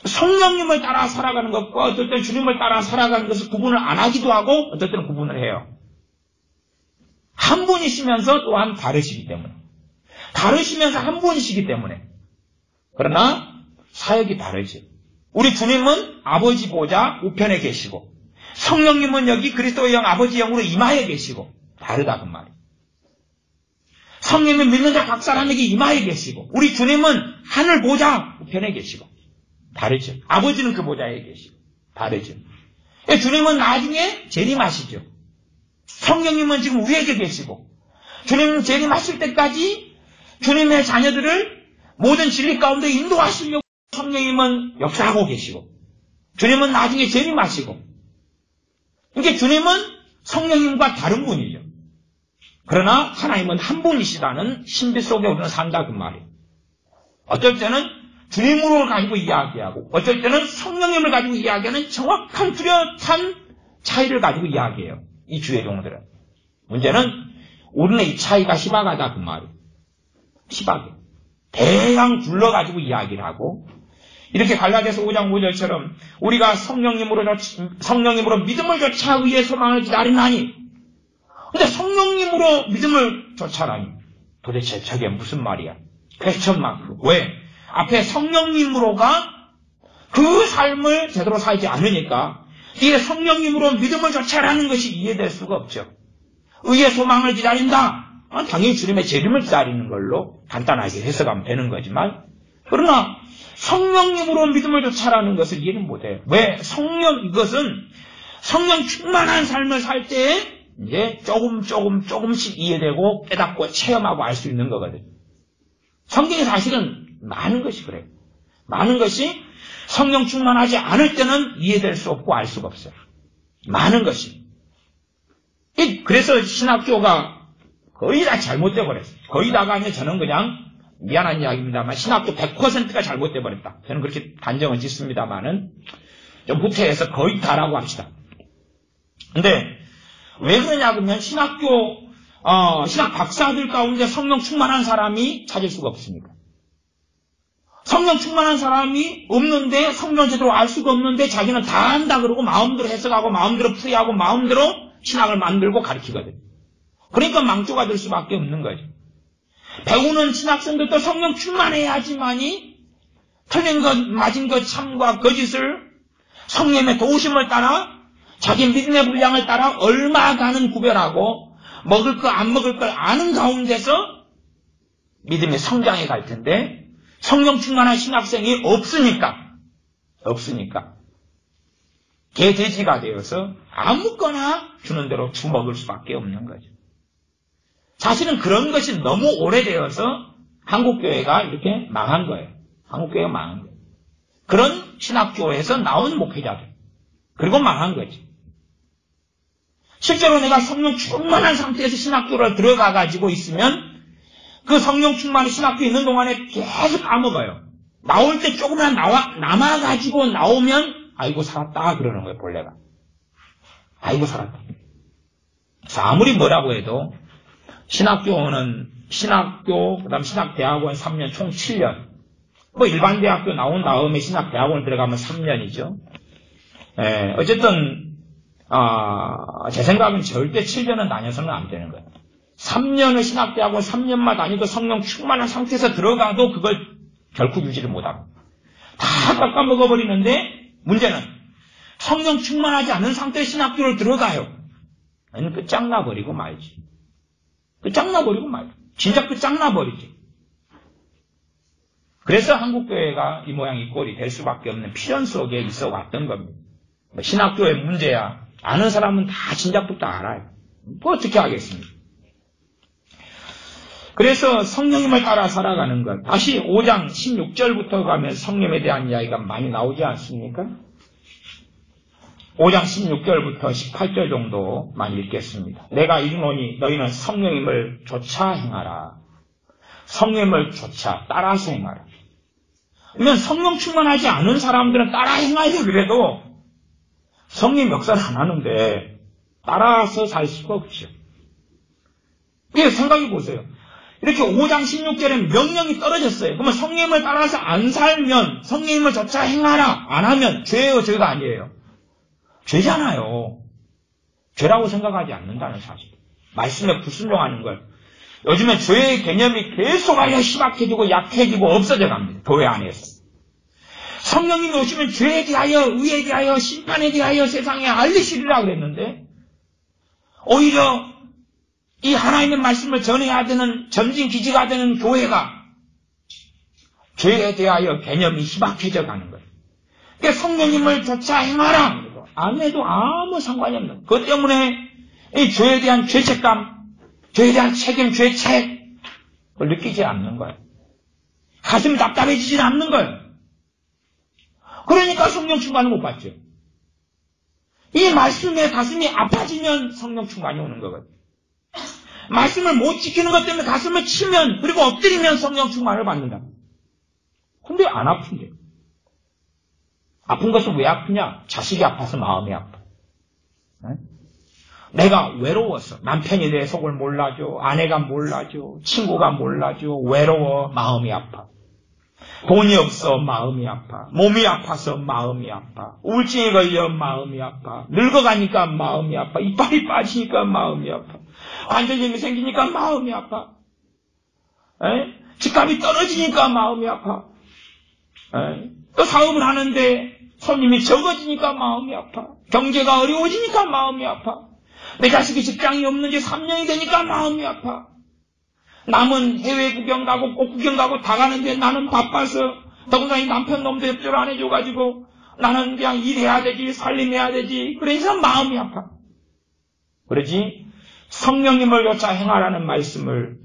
성령님을 따라 살아가는 것과 어떨 때는 주님을 따라 살아가는 것을 구분을 안 하기도 하고 어떨 때는 구분을 해요. 한 분이시면서 또한 다르시기 때문에. 다르시면서 한 분이시기 때문에. 그러나 사역이 다르지. 우리 주님은 아버지 보좌 우편에 계시고 성령님은 여기 그리스도의 영 아버지 영으로 임하에 계시고 다르다 그 말이에요. 성령님은 믿는 자 각 사람에게 임하에 계시고 우리 주님은 하늘 보좌 우편에 계시고 다르죠. 아버지는 그 보좌에 계시고 다르죠. 주님은 나중에 재림하시죠. 성령님은 지금 위에게 계시고 주님은 재림하실 때까지 주님의 자녀들을 모든 진리 가운데 인도하시려고 성령님은 역사하고 계시고 주님은 나중에 재림하시고 그러니까 주님은 성령님과 다른 분이죠. 그러나 하나님은 한 분이시다는 신비 속에 우리는 산다 그 말이에요. 어쩔 때는 주님으로 가지고 이야기하고 어쩔 때는 성령님을 가지고 이야기하는 정확한 뚜렷한 차이를 가지고 이야기해요. 이 주의 종들은. 문제는 우리는 이 차이가 희박하다 그 말이에요. 희박해. 대강 둘러가지고 이야기를 하고 이렇게 갈라디아서 5장 5절처럼 우리가 성령님으로 믿음을 좇아 의의 소망을 기다리나니 근데 성령님으로 믿음을 좇아라니 도대체 저게 무슨 말이야? 퀘스천 마크. 왜? 앞에 성령님으로가 그 삶을 제대로 살지 않으니까 이게 성령님으로 믿음을 좇아라는 것이 이해될 수가 없죠. 의의 소망을 기다린다. 당연히 주님의 재림을 기다리는 걸로 간단하게 해석하면 되는 거지만 그러나 성령님으로 믿음을 좇아라는 것을 이해는 못해요. 왜? 이것은 성령 충만한 삶을 살 때에 이제 조금씩 이해되고 깨닫고 체험하고 알 수 있는 거거든요. 성경에 사실은 많은 것이 그래요. 많은 것이 성령 충만하지 않을 때는 이해될 수 없고 알 수가 없어요. 많은 것이. 그래서 신학교가 거의 다 잘못되어 버렸어요. 거의 다가 아니라 저는 그냥 미안한 이야기입니다만 신학교 100%가 잘못되어 버렸다. 저는 그렇게 단정은 짓습니다만은 좀 후퇴해서 거의 다라고 합시다. 근데 왜 그러냐 그러면 신학 박사들 가운데 성령 충만한 사람이 찾을 수가 없습니까? 성령 충만한 사람이 없는데 성령 제대로 알 수가 없는데 자기는 다 안다 그러고 마음대로 해석하고 마음대로 풀이하고 마음대로 신학을 만들고 가르치거든. 그러니까 망조가 될 수밖에 없는 거죠. 배우는 신학생들도 성령 충만해야지만이 틀린 것, 맞은 것, 참과 거짓을 성령의 도우심을 따라 자기 믿음의 분량을 따라 얼마간은 구별하고 먹을 거 안 먹을 걸 아는 가운데서 믿음의 성장해 갈 텐데 성령 충만한 신학생이 없으니까 개돼지가 되어서 아무거나 주는 대로 주먹을 수밖에 없는 거죠. 사실은 그런 것이 너무 오래되어서 한국교회가 이렇게 망한 거예요. 한국교회가 망한 거예요. 그런 신학교에서 나온 목회자들. 그리고 망한 거지. 실제로 내가 성령 충만한 상태에서 신학교를 들어가가지고 있으면 그 성령 충만한 신학교에 있는 동안에 계속 까먹어요. 나올 때 조금만 남아가지고 나오면 아이고 살았다 그러는 거예요. 본래가. 아이고 살았다. 그래서 아무리 뭐라고 해도 신학교, 그 다음 신학대학원 3년, 총 7년. 일반 대학교 나온 다음에 신학대학원 들어가면 3년이죠. 어쨌든, 제 생각은 절대 7년은 다녀서는 안 되는 거예요. 3년을 신학대학원 3년만 다니고 성령 충만한 상태에서 들어가도 그걸 결코 유지를 못하고. 다 깎아먹어버리는데, 문제는 성령 충만하지 않은 상태의 신학교를 들어가요. 아니면 끝장나버리고 말지. 끝장나버리고 말이야. 진짜 끝장나버리지. 그래서 한국교회가 이 모양 이 꼴이 될 수밖에 없는 필연 속에 있어 왔던 겁니다. 신학교의 문제야. 아는 사람은 다 진작부터 알아요. 어떻게 하겠습니까? 그래서 성령님을 따라 살아가는 것. 다시 5장 16절부터 가면 성령에 대한 이야기가 많이 나오지 않습니까? 5장 16절부터 18절 정도 많이 읽겠습니다. 내가 이르노니 너희는 성령님을 좇아 행하라. 성령님을 좇아 따라서 행하라. 그러면 성령 충만하지 않은 사람들은 따라 행하려 그래도 성령 역사를 안 하는데 따라서 살 수가 없죠. 생각해 보세요. 이렇게 5장 16절에 명령이 떨어졌어요. 그러면 성령님을 따라서 안 살면 성령님을 조차 행하라. 안 하면 죄예요, 죄가 아니에요. 죄잖아요. 죄라고 생각하지 않는다는 사실. 말씀에 불순종하는 걸. 요즘에 죄의 개념이 계속하여 희박해지고 약해지고 없어져 갑니다. 교회 안에서. 성령님이 오시면 죄에 대하여, 의에 대하여, 심판에 대하여 세상에 알리시리라 그랬는데 오히려 이 하나님의 말씀을 전해야 되는 전진기지가 되는 교회가 죄에 대하여 개념이 희박해져 가는 거예요. 그러니까 성령님을 조차 행하라. 안 해도 아무 상관이 없는 거예요. 그것 때문에 이 죄에 대한 죄책감, 죄에 대한 책임, 죄책 그걸 느끼지 않는 거예요. 가슴이 답답해지지 않는 거예요. 그러니까 성령 충만을 못 받죠. 이 말씀에 가슴이 아파지면 성령 충만이 오는 거거든요. 말씀을 못 지키는 것 때문에 가슴을 치면 그리고 엎드리면 성령 충만을 받는다. 근데 안 아픈데. 아픈 것은 왜 아프냐? 자식이 아파서 마음이 아파. 네? 내가 외로워서 남편이 내 속을 몰라줘, 아내가 몰라줘, 친구가 몰라줘, 외로워 마음이 아파. 돈이 없어 마음이 아파. 몸이 아파서 마음이 아파. 우울증에 걸려 마음이 아파. 늙어가니까 마음이 아파. 이빨이 빠지니까 마음이 아파. 관절염이 생기니까 마음이 아파. 집값이 떨어지니까 마음이 아파. 또 사업을 하는데 손님이 적어지니까 마음이 아파. 경제가 어려워지니까 마음이 아파. 내 자식이 직장이 없는지 3년이 되니까 마음이 아파. 남은 해외 구경 가고 꽃 구경 가고 다 가는데 나는 바빠서 더구나 이 남편 놈도 협조를 안 해줘가지고 나는 그냥 일해야 되지 살림해야 되지 그래서 마음이 아파. 그러지 성령님을 조차 행하라는 말씀을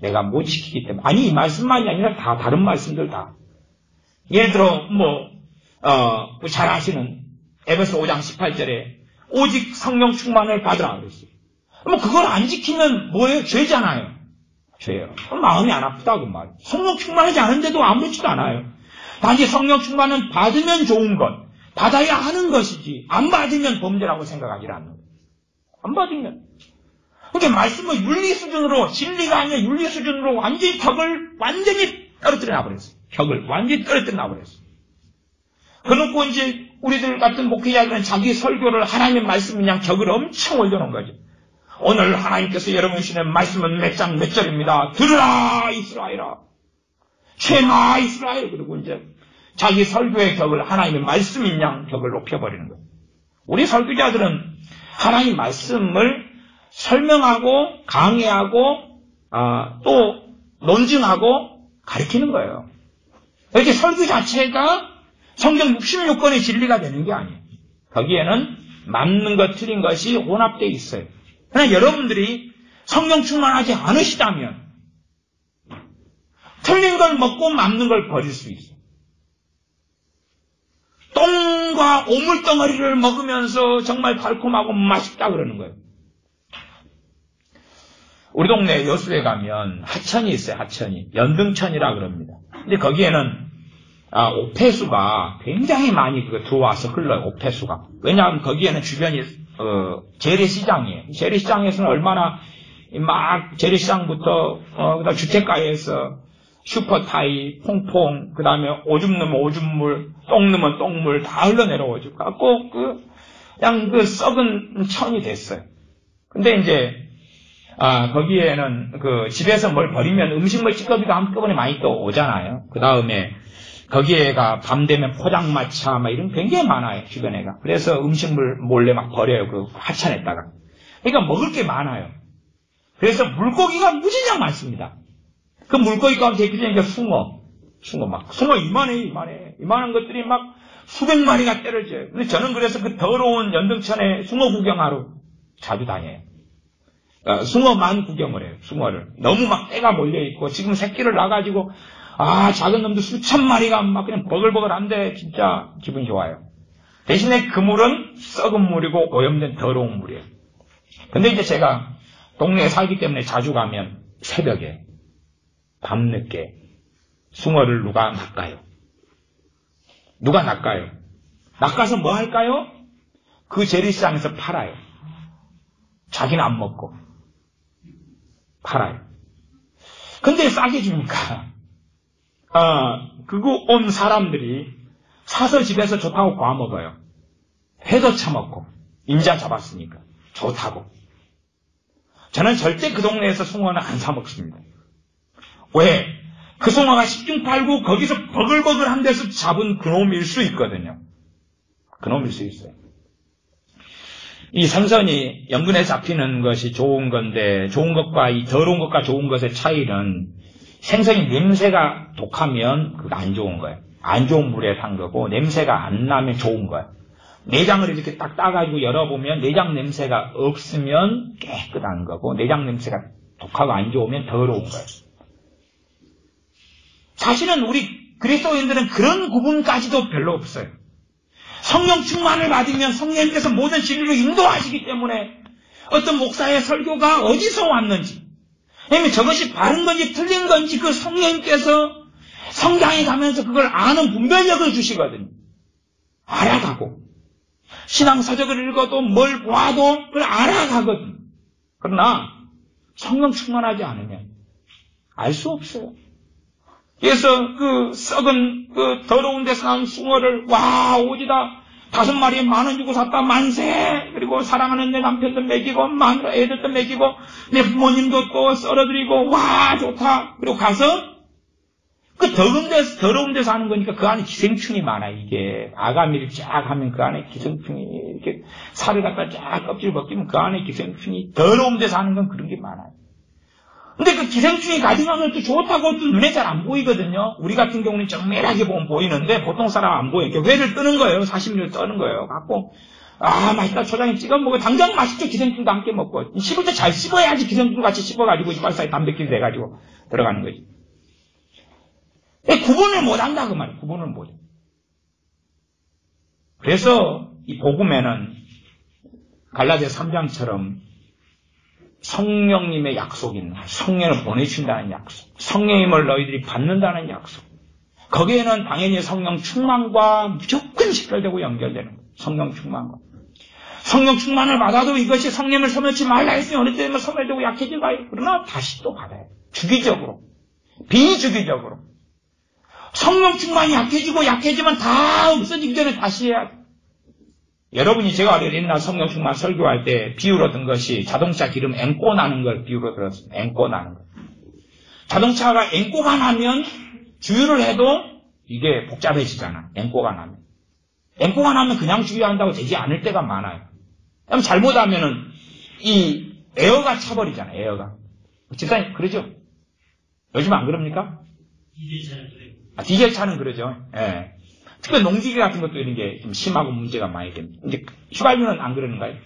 내가 못 지키기 때문에 아니 이 말씀만이 아니라 다 다른 말씀들 다 예를 들어 잘 아시는 에베소 5장 18절에 오직 성령 충만을 받으라 그랬어요. 그걸 안 지키면 뭐예요? 죄잖아요. 죄예요. 마음이 안 아프다고 말이에요. 성령 충만하지 않은데도 아무렇지도 않아요. 단지 성령 충만은 받으면 좋은 것, 받아야 하는 것이지 안 받으면 범죄라고 생각하지 않는 거예요. 안 받으면. 그러니까 말씀을 윤리 수준으로 진리가 아니라 윤리 수준으로 완전히 벽을 완전히 떨어뜨려 놔버렸어요. 벽을 완전히 떨어뜨려 놔버렸어요. 그놓고 이제 우리들 같은 목회자들은 자기 설교를 하나님의 말씀 그냥 벽을 엄청 올려놓은 거죠. 오늘 하나님께서 여러분 주시는 말씀은 몇 장 몇 절입니다. 들으라 이스라엘아. 쉐마 이스라엘. 그리고 이제 자기 설교의 격을 하나님의 말씀인 양 격을 높여버리는 거예요. 우리 설교자들은 하나님 말씀을 설명하고 강의하고 또 논증하고 가르치는 거예요. 이렇게 설교 자체가 성경 66권의 진리가 되는 게 아니에요. 거기에는 맞는 것 틀린 것이 혼합되어 있어요. 그러나 여러분들이 성령 충만하지 않으시다면 틀린 걸 먹고 맞는 걸 버릴 수 있어요. 똥과 오물덩어리를 먹으면서 정말 달콤하고 맛있다 그러는 거예요. 우리 동네 여수에 가면 하천이 있어요. 하천이. 연등천이라 그럽니다. 근데 거기에는 옥폐수가 굉장히 많이 들어와서 흘러요. 옥폐수가. 왜냐하면 거기에는 주변이 재래시장이에요. 재래시장에서는 얼마나 막 재래시장부터 그다음 주택가에서 슈퍼타이, 퐁퐁, 그 다음에 오줌 넣으면 오줌물, 똥 넣으면 똥물 다 흘러내려오죠. 꼭 그냥 그 썩은 천이 됐어요. 근데 이제 거기에는 집에서 뭘 버리면 음식물 찌꺼기도 한꺼번에 많이 또 오잖아요. 그 다음에 거기에가 밤 되면 포장마차 막 이런 굉장히 많아요. 주변에가. 그래서 음식물 몰래 막 버려요. 그 하천에다가. 그러니까 먹을 게 많아요. 그래서 물고기가 무지장 많습니다. 그 물고기 가운데 대표적인 숭어 이만한 것들이 막 수백 마리가 때려져요. 근데 저는 그래서 그 더러운 연등천에 숭어 구경하러 자주 다녀요. 숭어만 구경을 해요. 숭어를. 너무 막 때가 몰려있고, 지금 새끼를 낳아가지고, 작은 놈들 수천 마리가 막 그냥 버글버글한데, 진짜 기분이 좋아요. 대신에 그 물은 썩은 물이고, 오염된 더러운 물이에요. 근데 이제 제가 동네에 살기 때문에 자주 가면, 새벽에, 밤늦게, 숭어를 누가 낚아요. 누가 낚아요? 낚아서 뭐 할까요? 그 재래시장에서 팔아요. 자기는 안 먹고. 팔아요. 근데 싸게 주니까, 그거 온 사람들이 사서 집에서 좋다고 구워 먹어요. 회도 처먹고, 임자 잡았으니까. 좋다고. 저는 절대 그 동네에서 숭어는 안 사 먹습니다. 왜? 그 숭어가 10중 8구 거기서 버글버글한 데서 잡은 그놈일 수 있거든요. 그놈일 수 있어요. 이 생선이 연근에 잡히는 것이 좋은 건데, 좋은 것과 이 더러운 것과 좋은 것의 차이는 생선이 냄새가 독하면 그거 안 좋은 거예요. 안 좋은 물에 산 거고, 냄새가 안 나면 좋은 거예요. 내장을 이렇게 딱 따가지고 열어보면 내장 냄새가 없으면 깨끗한 거고, 내장 냄새가 독하고 안 좋으면 더러운 거예요. 사실은 우리 그리스도인들은 그런 구분까지도 별로 없어요. 성령 충만을 받으면 성령님께서 모든 진리로 인도하시기 때문에 어떤 목사의 설교가 어디서 왔는지, 아니면 저것이 바른 건지 틀린 건지 그 성령님께서 성장해 가면서 그걸 아는 분별력을 주시거든요. 알아가고. 신앙 서적을 읽어도 뭘 보아도 그걸 알아가거든요. 그러나 성령 충만하지 않으면 알 수 없어요. 그래서 그 썩은 그 더러운 데서 난 숭어를 와 오지다 5마리에 10,000원 주고 샀다 만세. 그리고 사랑하는 내 남편도 먹이고 마누라 애들도 먹이고 내 부모님도 또 썰어드리고 와 좋다. 그리고 가서 그 더러운 데서 하는 거니까 그 안에 기생충이 많아요. 이게 아가미를 쫙 하면 그 안에 기생충이 이렇게 살을 갖다 쫙 껍질 벗기면 그 안에 기생충이 더러운 데서 하는 건 그런 게 많아요. 근데 그 기생충이 가져간 것도 좋다고 또 눈에 잘 안 보이거든요. 우리 같은 경우는 정밀하게 보면 보이는데 보통 사람 안 보여요. 이렇게 회를 뜨는 거예요. 사시미를 떠는 거예요. 갖고 맛있다 초장에 찍어 먹어. 당장 맛있죠. 기생충도 함께 먹고. 씹을 때 잘 씹어야지 기생충 같이 씹어가지고 이빨 사이 단백질 돼가지고 들어가는 거지. 구분을 못한다 그 말이에요. 구분을 못해. 그래서 이 복음에는 갈라디아 3장처럼 성령님의 약속인 성령을 보내주신다는 약속, 성령님을 너희들이 받는다는 약속, 거기에는 당연히 성령 충만과 무조건 직결되고 연결되는 거예요. 성령 충만과. 성령 충만을 받아도 이것이 성령을 소멸치 말라 했으면 어느 때면 소멸되고 약해져가요. 그러나 다시 또 받아요. 주기적으로. 비주기적으로. 성령 충만이 약해지면 다 없어지기 전에 다시 해야 돼. 여러분이 제가 옛날 성령 충만 설교할 때 비유로 든 것이 자동차 기름 앵꼬 나는 걸 비유로 들었습니다. 앵꼬 나는 거. 자동차가 앵꼬가 나면 주유를 해도 이게 복잡해지잖아. 앵꼬가 나면. 앵꼬가 나면 그냥 주유한다고 되지 않을 때가 많아요. 그럼 잘못하면은 이 에어가 차버리잖아요. 에어가. 집사님 그러죠? 요즘 안 그럽니까? 디젤 차는 그러죠. 예. 특히 농기계 같은 것도 이런 게 좀 심하고 문제가 많이 됩니다. 이제 휘발유는 안 그러는가요?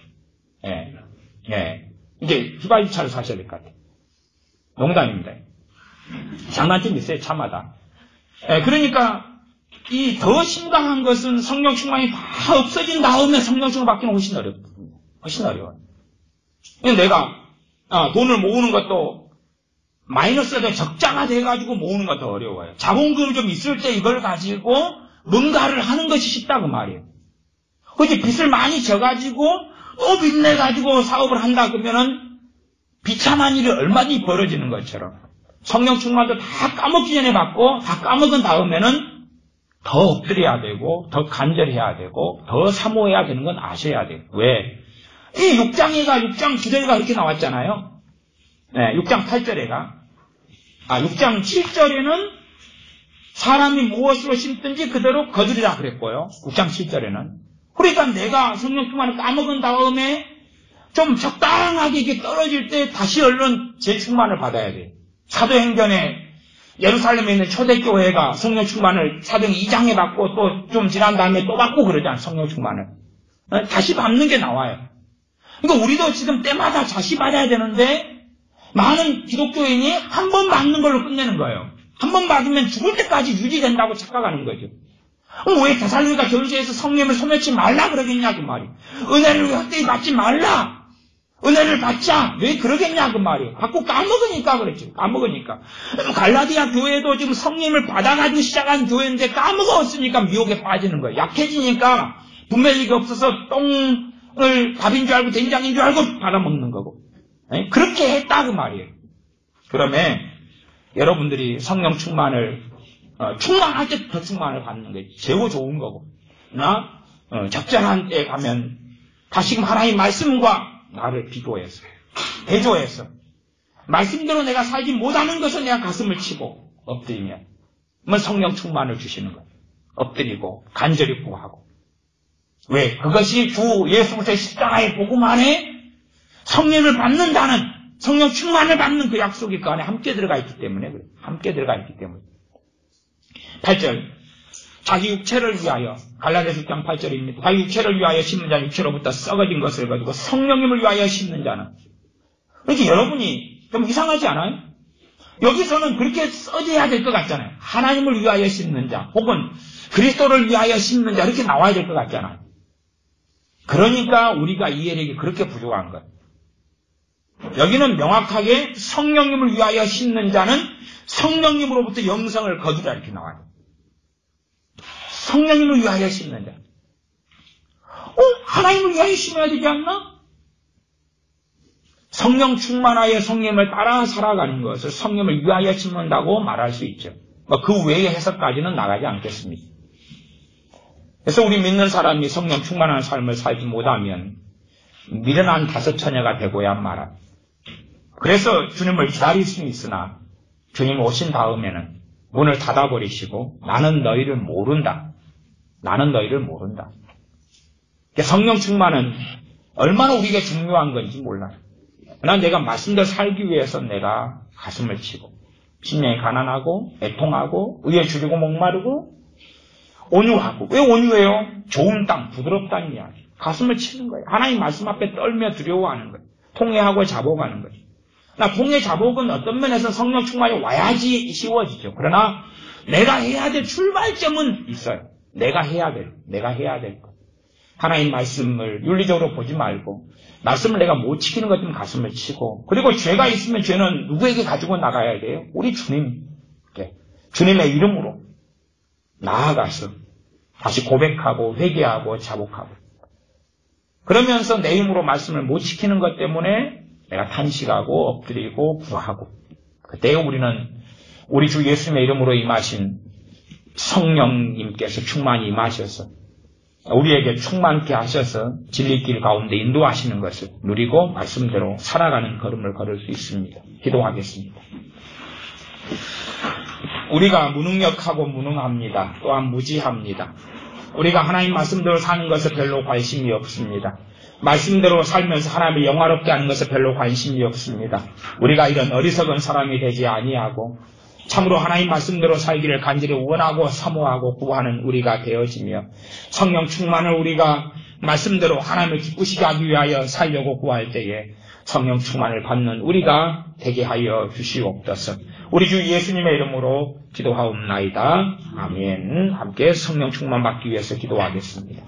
예. 예. 이제 휘발유 차를 사셔야 될 것 같아요. 농담입니다. 장단점이 있어요, 차마다. 예, 그러니까 이 더 심각한 것은 성령 충만이 다 없어진 다음에 성령 충만 받기는 훨씬 어렵습니다. 훨씬 어려워요. 내가 돈을 모으는 것도 마이너스가 적자가 돼가지고 모으는 것도 어려워요. 자본금이 좀 있을 때 이걸 가지고 뭔가를 하는 것이 쉽다 그 말이에요. 그렇지 빚을 많이 져가지고 또 빚내가지고 사업을 한다 그러면은 비참한 일이 얼마든지 벌어지는 것처럼 성령 충만도 다 까먹기 전에 받고 다 까먹은 다음에는 더 엎드려야 되고 더 간절해야 되고 더 사모해야 되는 건 아셔야 돼요. 왜? 이 6장 9절가 이렇게 나왔잖아요. 네, 6장 8절에가 6장 7절에는 사람이 무엇으로 심든지 그대로 거두리라 그랬고요. 6장 7절에는. 그러니까 내가 성령 충만을 까먹은 다음에 좀 적당하게 이게 떨어질 때 다시 얼른 재충만을 받아야 돼요. 사도행전에 예루살렘에 있는 초대교회가 성령 충만을 사도행 2장에 받고 또 좀 지난 다음에 또 받고 그러잖아요. 성령 충만을. 다시 받는 게 나와요. 그러니까 우리도 지금 때마다 다시 받아야 되는데 많은 기독교인이 한 번 받는 걸로 끝내는 거예요. 한 번 받으면 죽을 때까지 유지된다고 착각하는 거죠. 왜 데살로니가 교회에서 성령을 소멸치 말라 그러겠냐 그 말이. 은혜를 왜 헛되이 받지 말라. 은혜를 받자. 왜 그러겠냐 그 말이. 받고 까먹으니까 그랬죠. 까먹으니까. 갈라디아 교회도 지금 성령을 받아가지고 시작한 교회인데 까먹었으니까 미혹에 빠지는 거예요. 약해지니까 분별력이 없어서 똥을 밥인 줄 알고 된장인 줄 알고 받아먹는 거고. 그렇게 했다 그 말이에요. 그러면 여러분들이 성령 충만을 충만할 때 더 충만을 받는 게 최고 좋은 거고, 나 적절한 때에 가면 다시금 하나님 말씀과 나를 비교해서 대조해서 말씀대로 내가 살지 못하는 것을 내가 가슴을 치고 엎드리면 성령 충만을 주시는 거예요. 엎드리고 간절히 구하고. 왜? 그것이 주 예수 그리스도의 십자가의 복음 안에 성령을 받는다는, 성령 충만을 받는 그 약속이 그 안에 함께 들어가 있기 때문에 그래요. 함께 들어가 있기 때문에. 8절. 자기 육체를 위하여, 갈라디아서 6장 8절입니다. 자기 육체를 위하여 심는 자는 육체로부터 썩어진 것을 가지고 성령님을 위하여 심는 자는. 그러니까 여러분이 좀 이상하지 않아요? 여기서는 그렇게 써져야 될 것 같잖아요. 하나님을 위하여 심는 자, 혹은 그리스도를 위하여 심는 자, 이렇게 나와야 될 것 같잖아요. 그러니까 우리가 이해력이 그렇게 부족한 거예요. 여기는 명확하게 성령님을 위하여 심는 자는 성령님으로부터 영성을 거두라 이렇게 나와요. 성령님을 위하여 심는 자. 하나님을 위하여 심어야 되지 않나? 성령 충만하여 성령을 따라 살아가는 것을 성령을 위하여 심는다고 말할 수 있죠. 그 외의 해석까지는 나가지 않겠습니다. 그래서 우리 믿는 사람이 성령 충만한 삶을 살지 못하면 미련한 다섯 처녀가 되고야 말아. 그래서 주님을 기다릴 수는 있으나 주님 오신 다음에는 문을 닫아버리시고 나는 너희를 모른다. 나는 너희를 모른다. 성령 충만은 얼마나 우리에게 중요한 건지 몰라요. 그러나 내가 말씀대로 살기 위해서 내가 가슴을 치고 심령이 가난하고 애통하고 의에 줄이고 목마르고 온유하고. 왜 온유해요? 좋은 땅, 부드럽다는 이야기. 가슴을 치는 거예요. 하나님 말씀 앞에 떨며 두려워하는 거예요. 통회하고 자복하는 거예요. 통회 자복은 어떤 면에서 성령 충만이 와야지 쉬워지죠. 그러나 내가 해야 될 출발점은 있어요. 내가 해야 될 것. 하나님 말씀을 윤리적으로 보지 말고 말씀을 내가 못 지키는 것 좀 가슴을 치고, 그리고 죄가 있으면 죄는 누구에게 가지고 나가야 돼요? 우리 주님의 이름으로 나아가서 다시 고백하고 회개하고 자복하고. 그러면서 내 힘으로 말씀을 못 지키는 것 때문에 내가 탄식하고 엎드리고 구하고, 그때 우리는 우리 주 예수님의 이름으로 임하신 성령님께서 충만히 임하셔서 우리에게 충만케 하셔서 진리길 가운데 인도하시는 것을 누리고 말씀대로 살아가는 걸음을 걸을 수 있습니다. 기도하겠습니다. 우리가 무능력하고 무능합니다. 또한 무지합니다. 우리가 하나님 말씀대로 사는 것에 별로 관심이 없습니다. 말씀대로 살면서 하나님을 영화롭게 하는 것에 별로 관심이 없습니다. 우리가 이런 어리석은 사람이 되지 아니하고 참으로 하나님 말씀대로 살기를 간절히 원하고 사모하고 구하는 우리가 되어지며, 성령 충만을 우리가 말씀대로 하나님을 기쁘시게 하기 위하여 살려고 구할 때에 성령 충만을 받는 우리가 되게 하여 주시옵소서. 우리 주 예수님의 이름으로 기도하옵나이다. 아멘. 함께 성령 충만 받기 위해서 기도하겠습니다.